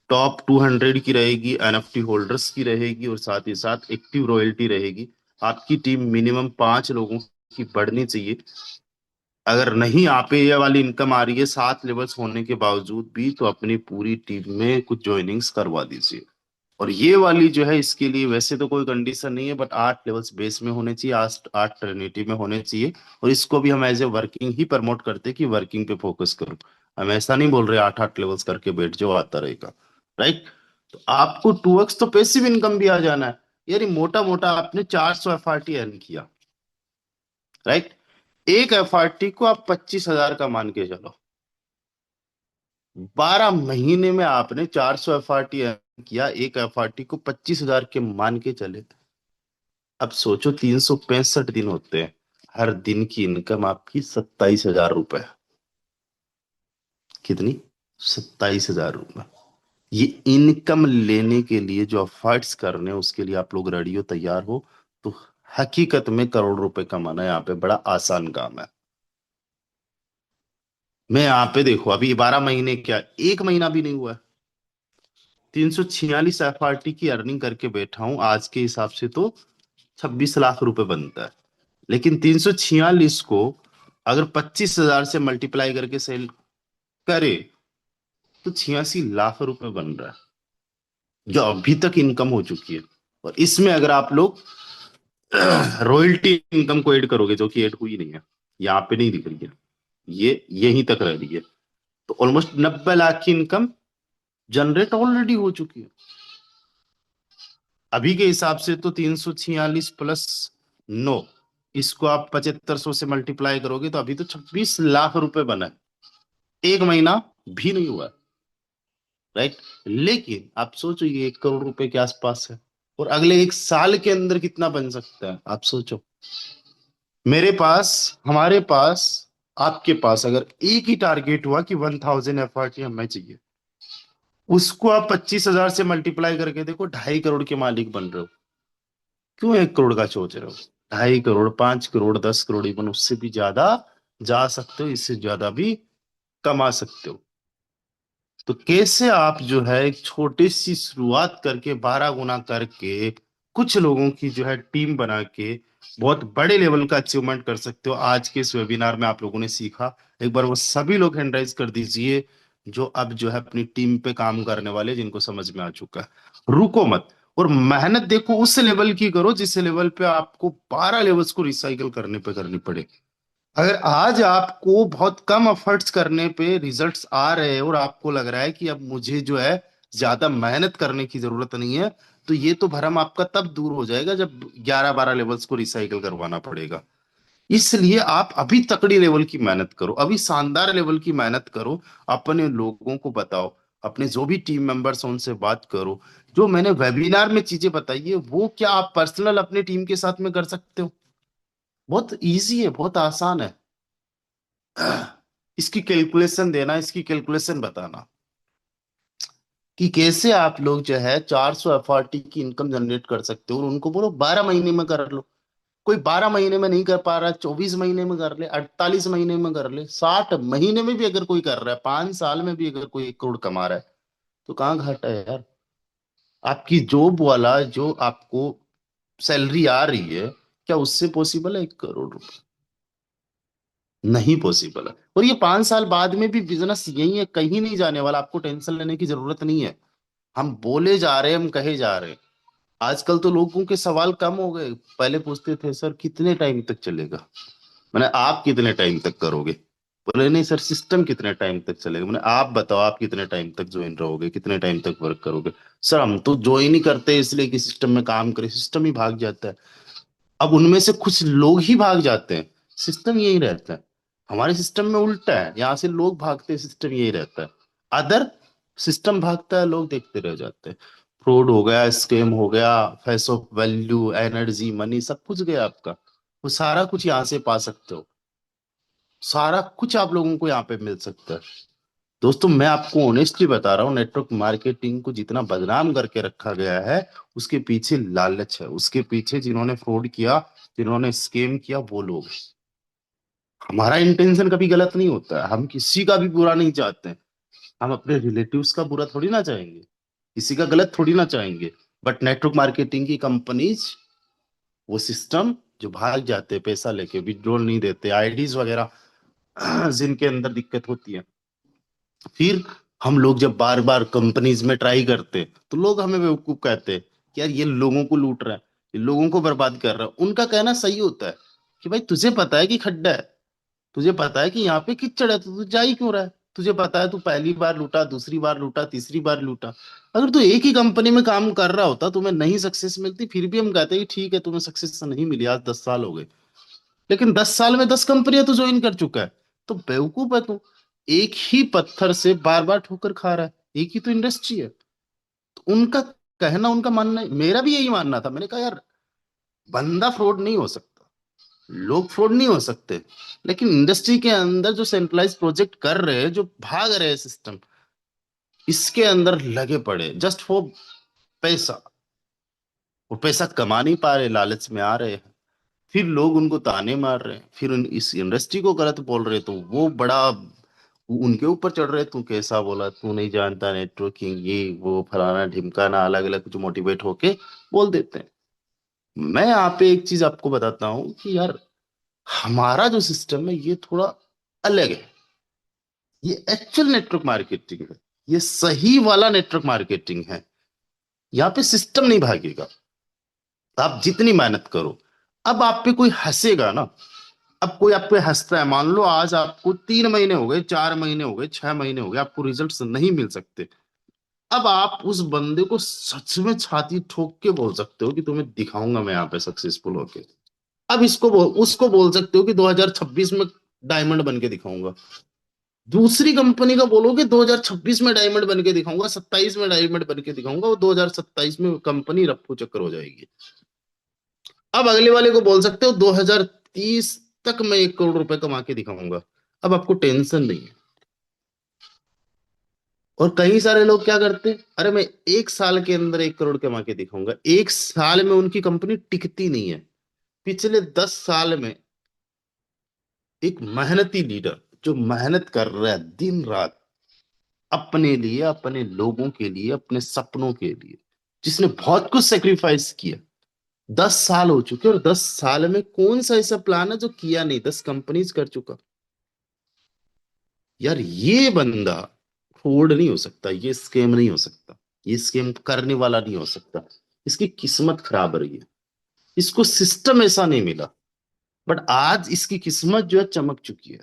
टॉप 200 की रहेगी, NFT होल्डर्स की रहेगी, और साथ ही साथ एक्टिव रॉयल्टी रहेगी। आपकी टीम मिनिमम 5 लोगों की बढ़नी चाहिए। अगर नहीं आप पे ये वाली इनकम आ रही है 7 लेवल्स होने के बावजूद भी, तो अपनी पूरी टीम में कुछ ज्वाइनिंग्स करवा दीजिए। और ये वाली जो है, इसके लिए वैसे तो कोई कंडीशन नहीं है, बट 8 लेवल्स बेस में होने चाहिए, 8 ट्रिनिटी में होने चाहिए। और इसको भी हम एज ए वर्किंग ही प्रमोट करते हैं कि वर्किंग पे फोकस करो। हम ऐसा नहीं बोल रहे 8 8 लेवल्स करके बैठ जाओ, आता रहेगा, राइट। तो आपको 2x तो पैसिव इनकम भी आ जाना है। यानी मोटा मोटा आपने 400 FRT अर्न किया, राइट। एक FRT को आप 25,000 का मान के चलो, 12 महीने में आपने 400 FRT अर्न किया, एक FRT को 25,000 के मान के चले। अब सोचो 365 दिन होते हैं, हर दिन की इनकम आपकी 27,000 रुपए। कितनी? 27,000 रुपए। ये इनकम लेने के लिए जो एफर्ट्स करने हैं, उसके लिए आप लोग रेडी हो, तैयार हो, तो हकीकत में करोड़ रुपए कमाना यहाँ पे बड़ा आसान काम है। मैं यहाँ पे देखो, अभी 12 महीने क्या, एक महीना भी नहीं हुआ है, 346 FRT की अर्निंग करके बैठा हूं। आज के हिसाब से तो 26 लाख रुपए बनता है। लेकिन 346 को अगर 25,000 से मल्टीप्लाई करके सेल करे, तो 86 लाख रुपए बन रहा है, जो अभी तक इनकम हो चुकी है। और इसमें अगर आप लोग रॉयल्टी इनकम को ऐड करोगे, जो कि ऐड हुई नहीं है, यहाँ पे नहीं दिख रही है, ये यहीं तक रह रही है, तो ऑलमोस्ट 90 लाख की इनकम जनरेट ऑलरेडी हो चुकी है। अभी के हिसाब से तो 346 + 9, इसको आप 7500 से मल्टीप्लाई करोगे, तो अभी तो 26 लाख रुपए बना है, एक महीना भी नहीं हुआ, राइट। लेकिन आप सोचो, ये 1 करोड़ रुपए के आसपास है, और अगले एक साल के अंदर कितना बन सकता है, आप सोचो। मेरे पास, हमारे पास, आपके पास अगर एक ही टारगेट हुआ कि 1000 FRT हमें चाहिए, उसको आप 25,000 से मल्टीप्लाई करके देखो, 2.5 करोड़ के मालिक बन रहे हो। क्यों 1 करोड़ का सोच रहे हो? 2.5 करोड़, 5 करोड़, 10 करोड़, इवन उससे भी ज्यादा जा सकते हो, इससे ज्यादा भी कमा सकते हो। तो कैसे आप जो है एक छोटी सी शुरुआत करके 12 गुना करके, कुछ लोगों की जो है टीम बना के बहुत बड़े लेवल का अचीवमेंट कर सकते हो, आज के इस वेबिनार में आप लोगों ने सीखा। एक बार वो सभी लोग हैंड राइज कर दीजिए, जो अब जो है अपनी टीम पे काम करने वाले, जिनको समझ में आ चुका है। रुको मत, और मेहनत देखो उस लेवल की करो जिस लेवल पे आपको 12 लेवल्स को रिसाइकल करने पे करनी पड़े। अगर आज आपको बहुत कम एफर्ट्स करने पे रिजल्ट्स आ रहे हैं, और आपको लग रहा है कि अब मुझे जो है ज्यादा मेहनत करने की जरूरत नहीं है, तो ये तो भरम आपका तब दूर हो जाएगा जब 11-12 लेवल्स को रिसाइकिल करवाना पड़ेगा। इसलिए आप अभी तकड़ी लेवल की मेहनत करो, अभी शानदार लेवल की मेहनत करो, अपने लोगों को बताओ, अपने जो भी टीम मेंबर्स हैं उनसे बात करो। जो मैंने वेबिनार में चीजें बताई है, वो क्या आप पर्सनल अपने टीम के साथ में कर सकते हो? बहुत इजी है, बहुत आसान है। इसकी कैलकुलेशन देना, इसकी कैलकुलेशन बताना कि कैसे आप लोग जो है 400 FRT की इनकम जनरेट कर सकते हो, और उनको बोलो 12 महीने में कर लो। कोई 12 महीने में नहीं कर पा रहा, 24 महीने में कर ले, 48 महीने में कर ले, 60 महीने में भी अगर कोई कर रहा है, 5 साल में भी अगर कोई 1 करोड़ कमा रहा है, तो कहाँ घाटा है यार? आपकी जॉब वाला जो आपको सैलरी आ रही है, क्या उससे पॉसिबल है 1 करोड़ रुपए? नहीं पॉसिबल है। और ये 5 साल बाद में भी बिजनेस यही है, कहीं नहीं जाने वाला, आपको टेंशन लेने की जरूरत नहीं है। हम बोले जा रहे हैं, हम कहे जा रहे हैं। आजकल तो लोगों के सवाल कम हो गए, पहले पूछते थे सर कितने टाइम तक चलेगा, मैंने आप कितने टाइम तक करोगे, बोले नहीं सर सिस्टम कितने टाइम तक चलेगा, मैंने आप बताओ आप कितने टाइम तक ज्वाइन रहोगे, कितने टाइम तक वर्क करोगे। सर हम तो ज्वाइन ही करते हैं इसलिए कि सिस्टम में काम करे, सिस्टम ही भाग जाता है। अब उनमें से कुछ लोग ही भाग जाते हैं, सिस्टम यही रहता है। हमारे सिस्टम में उल्टा है, यहाँ से लोग भागते हैं, सिस्टम यही रहता है। अदर सिस्टम भागता है, लोग देखते रह जाते हैं। फ्रॉड हो गया, स्कैम हो गया, face of value, energy, money, सब कुछ गया आपका। वो सारा कुछ यहाँ से पा सकते हो, सारा कुछ आप लोगों को यहाँ पे मिल सकता है। दोस्तों मैं आपको ऑनेस्टली बता रहा हूँ, नेटवर्क मार्केटिंग को जितना बदनाम करके रखा गया है, उसके पीछे लालच है, उसके पीछे जिन्होंने फ्रॉड किया, जिन्होंने स्कैम किया, वो लोग। हमारा इंटेंशन कभी गलत नहीं होता है, हम किसी का भी बुरा नहीं चाहते हैं। हम अपने रिलेटिव्स का बुरा थोड़ी ना चाहेंगे, किसी का गलत थोड़ी ना चाहेंगे। बट नेटवर्क मार्केटिंग की कंपनीज, वो सिस्टम जो भाग जाते हैं पैसा लेके, विड्रॉल नहीं देते, आईडीज वगैरह जिनके अंदर दिक्कत होती है, फिर हम लोग जब बार बार कंपनीज में ट्राई करते, तो लोग हमें बेवकूफ कहते हैं कि यार ये लोगों को लूट रहा है, ये लोगों को बर्बाद कर रहा है। उनका कहना सही होता है कि भाई तुझे पता है कि खड्डा है, तुझे पता है कि यहाँ पे कीचड़ है, तो तू जा ही क्यों रहा है? तुझे पता है, तू पहली बार लूटा, दूसरी बार लूटा, तीसरी बार लूटा। अगर तू एक ही कंपनी में काम कर रहा होता, तुम्हें नहीं सक्सेस मिलती, फिर भी हम कहते हैं कि ठीक है तुम्हें सक्सेस नहीं मिली, आज 10 साल हो गए। लेकिन 10 साल में 10 कंपनियां तू ज्वाइन कर चुका है। तो बेवकूफ है तू। एक ही पत्थर से बार बार ठोकर खा रहा है। एक ही तो इंडस्ट्री है। तो उनका कहना, उनका मानना, मेरा भी यही मानना था। मैंने कहा यार, बंदा फ्रॉड नहीं हो सकता, लोग फ्रॉड नहीं हो सकते, लेकिन इंडस्ट्री के अंदर जो सेंट्रलाइज प्रोजेक्ट कर रहे हैं, जो भाग रहे हैं सिस्टम, इसके अंदर लगे पड़े जस्ट फॉर पैसा। वो पैसा कमा नहीं पा रहे, लालच में आ रहे हैं। फिर लोग उनको ताने मार रहे हैं, फिर इस इंडस्ट्री को गलत बोल रहे हैं, तो वो बड़ा उनके ऊपर चढ़ रहे हैं, तू कैसा बोला, तू नहीं जानता नेटवर्किंग, ये वो फलाना ढिमकाना, अलग अलग कुछ मोटिवेट होके बोल देते हैं। मैं यहाँ पे एक चीज आपको बताता हूँ कि यार, हमारा जो सिस्टम है ये थोड़ा अलग है। ये एक्चुअल नेटवर्क मार्केटिंग है। ये सही वाला नेटवर्क मार्केटिंग है। यहाँ पे सिस्टम नहीं भागेगा। आप जितनी मेहनत करो, अब आप पे कोई हंसेगा ना। अब कोई आप पे हंसता है, मान लो आज आपको 3 महीने हो गए, 4 महीने हो गए, 6 महीने हो गए, आपको रिजल्ट्स नहीं मिल सकते। अब आप उस बंदे को सच में छाती ठोक के बोल सकते हो कि तुम्हें दिखाऊंगा मैं यहाँ पे सक्सेसफुल होके। अब उसको बोल सकते हो कि 2026 में डायमंड बन के दिखाऊंगा। दूसरी कंपनी का बोलोगे 2026 में डायमंड बन के दिखाऊंगा, 27 में डायमंड बन के दिखाऊंगा, वो 2027 में कंपनी रफ्फू चक्कर हो जाएगी। अब अगले वाले को बोल सकते हो 2030 तक मैं 1 करोड़ रुपए कमा के दिखाऊंगा। अब आपको टेंशन नहीं है। और कई सारे लोग क्या करते हैं, अरे मैं 1 साल के अंदर 1 करोड़ कमा के दिखाऊंगा। 1 साल में उनकी कंपनी टिकती नहीं है। पिछले 10 साल में एक मेहनती लीडर जो मेहनत कर रहा है दिन रात, अपने लिए, अपने लोगों के लिए, अपने सपनों के लिए, जिसने बहुत कुछ सेक्रीफाइस किया, 10 साल हो चुके, और 10 साल में कौन सा ऐसा प्लान है जो किया नहीं, 10 कंपनीज कर चुका। यार ये बंदा फ्रॉड नहीं हो सकता, ये स्कैम नहीं हो सकता, ये स्कैम करने वाला नहीं हो सकता। इसकी किस्मत खराब रही है, इसको सिस्टम ऐसा नहीं मिला। बट आज इसकी किस्मत जो है चमक चुकी है।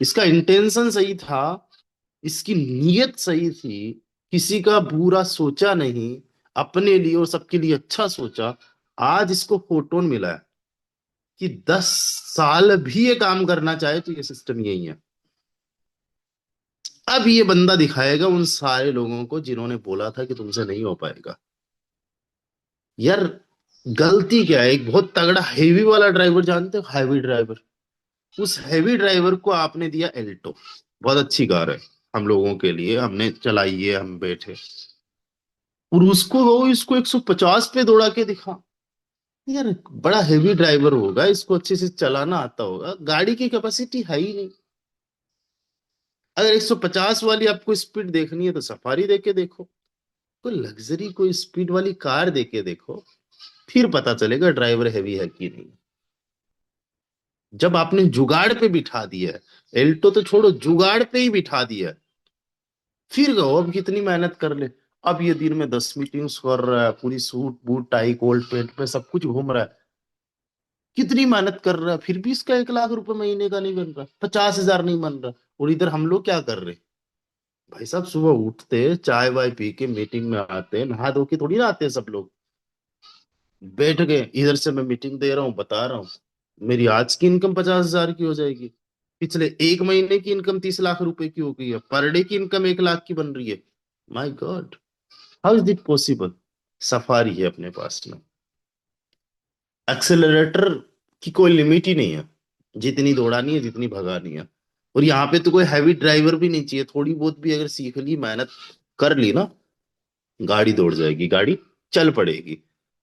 इसका इंटेंशन सही था, इसकी नीयत सही थी, किसी का बुरा सोचा नहीं, अपने लिए और सबके लिए अच्छा सोचा। आज इसको फोटोन मिला है कि 10 साल भी ये काम करना चाहे तो ये सिस्टम यही है। अब ये बंदा दिखाएगा उन सारे लोगों को जिन्होंने बोला था कि तुमसे नहीं हो पाएगा। यार, गलती क्या है, एक बहुत तगड़ा हेवी वाला ड्राइवर जानते हो, हैवी ड्राइवर, उस हैवी ड्राइवर को आपने दिया एल्टो। बहुत अच्छी कार है, हम लोगों के लिए, हमने चलाई है, हम बैठे। और उसको वो इसको 150 पे दौड़ा के दिखा। यार, बड़ा हेवी ड्राइवर होगा, इसको अच्छे से चलाना आता होगा, गाड़ी की कैपेसिटी है ही नहीं। अगर 150 वाली आपको स्पीड देखनी है तो सफारी देके देखो, कोई लग्जरी कोई स्पीड वाली कार देके देखो, फिर पता चलेगा ड्राइवर हैवी है कि नहीं। जब आपने जुगाड़ पे बिठा दिया है, एल्टो तो छोड़ो, जुगाड़ पे ही बिठा दिया है, फिर कहो अब कितनी मेहनत कर ले। अब ये दिन में 10 मीटिंग्स कर रहा है, पूरी suit boot tie coat pant में सब कुछ घूम रहा है, कितनी मेहनत कर रहा है, फिर भी इसका 1 लाख रुपए महीने का नहीं बन रहा, 50 हजार नहीं बन रहा। और इधर हम लोग क्या कर रहे, भाई साहब, सुबह उठते चाय वाय पी के मीटिंग में आते, नहा धो के थोड़ी ना आते हैं सब लोग। बैठ गए, इधर से मैं मीटिंग दे रहा हूँ, बता रहा हूँ मेरी आज की इनकम 50 हजार की हो जाएगी, पिछले 1 महीने की इनकम 30 लाख रुपए की हो गई है, पर डे की इनकम 1 लाख की बन रही है। My God, how is it possible. Safari है अपने पास में, एक्सेलरेटर की कोई लिमिट ही नहीं है, जितनी दौड़ानी है, जितनी भगानी है। और यहाँ पे तो कोई हैवी ड्राइवर भी नहीं चाहिए, थोड़ी बहुत भी अगर सीख ली, मेहनत कर ली ना, गाड़ी दौड़ जाएगी, गाड़ी चल पड़ेगी,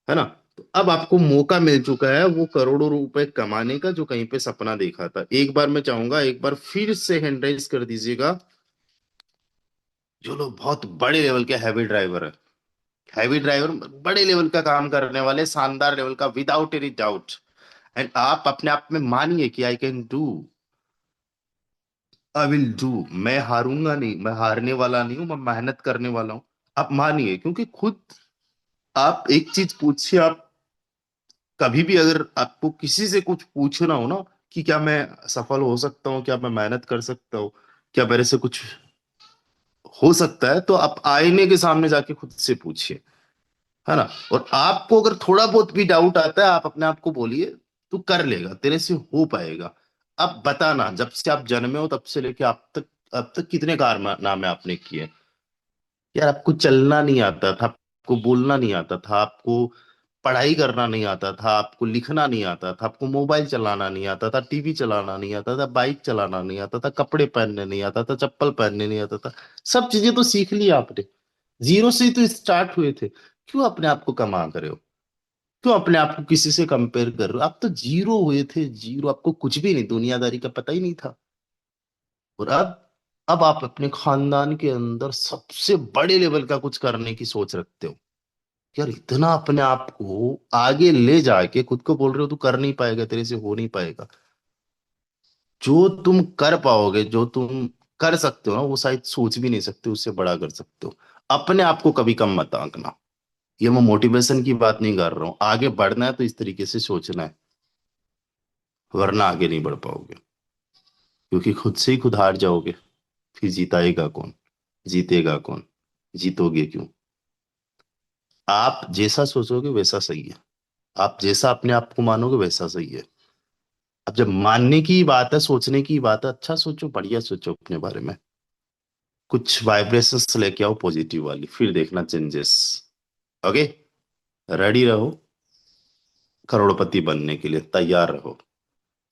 है ना। तो अब आपको मौका मिल चुका है वो करोड़ों रुपए कमाने का, जो कहीं पे सपना देखा था। एक बार मैं चाहूंगा, एक बार फिर से हैंड राइज कर दीजिएगा, जो लोग बहुत बड़े लेवल के हैवी ड्राइवर है, हैवी ड्राइवर, बड़े लेवल का काम करने वाले, शानदार लेवल का, विदाउट एनी डाउट। एंड आप अपने आप में मानिए कि I can do, I will do. मैं हारूंगा नहीं, मैं हारने वाला नहीं हूं, मैं मेहनत करने वाला हूं। आप मानिए, क्योंकि खुद आप एक चीज पूछिए, आप कभी भी अगर आपको किसी से कुछ पूछना हो ना कि क्या मैं सफल हो सकता हूँ, क्या मैं मेहनत कर सकता हूँ, क्या मेरे से कुछ हो सकता है? तो आप आईने के सामने जाके खुद से पूछिए, है ना। और आपको अगर थोड़ा बहुत भी डाउट आता है, आप अपने आप को बोलिए तू कर लेगा, तेरे से हो पाएगा। अब बताना, जब से आप जन्मे हो तब से लेके आप तक, अब तक कितने कारनामे आपने किए? यार आपको चलना नहीं आता था, आपको बोलना नहीं आता था, आपको पढ़ाई करना नहीं आता था, आपको लिखना नहीं आता था, आपको मोबाइल चलाना नहीं आता था, टीवी चलाना नहीं आता था, बाइक चलाना नहीं आता था, कपड़े पहनने नहीं आता था, चप्पल पहनने नहीं आता था। सब चीजें तो सीख ली आपने, जीरो से ही तो स्टार्ट हुए थे। क्यों अपने आप को कमा कर रहे हो? क्यों अपने आप को किसी से कंपेयर कर रहे हो? आप तो जीरो हुए थे, जीरो, आपको कुछ भी नहीं, दुनियादारी का पता ही नहीं था। और अब आप अपने खानदान के अंदर सबसे बड़े लेवल का कुछ करने की सोच रखते हो। यार इतना अपने आप को आगे ले जाके खुद को बोल रहे हो तू कर नहीं पाएगा, तेरे से हो नहीं पाएगा। जो तुम कर पाओगे, जो तुम कर सकते हो ना, वो शायद सोच भी नहीं सकते, उससे बड़ा कर सकते हो। अपने आप को कभी कम मत आंकना। ये मैं मोटिवेशन की बात नहीं कर रहा हूँ, आगे बढ़ना है तो इस तरीके से सोचना है, वरना आगे नहीं बढ़ पाओगे। क्योंकि खुद से ही खुद हार जाओगे, फिर जीताएगा कौन? जीतेगा कौन? जीतोगे क्यों? आप जैसा सोचोगे वैसा सही है, आप जैसा अपने आप को मानोगे वैसा सही है। अब जब मानने की बात है, सोचने की बात है, अच्छा सोचो, बढ़िया सोचो अपने बारे में, कुछ वाइब्रेशंस लेके आओ पॉजिटिव वाली, फिर देखना चेंजेस। ओके, रेडी रहो, करोड़पति बनने के लिए तैयार रहो।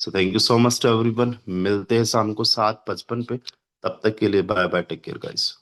So thank you so much to everyone, मिलते हैं शाम को 7:55 पे। तब तक के लिए bye bye, take care guys.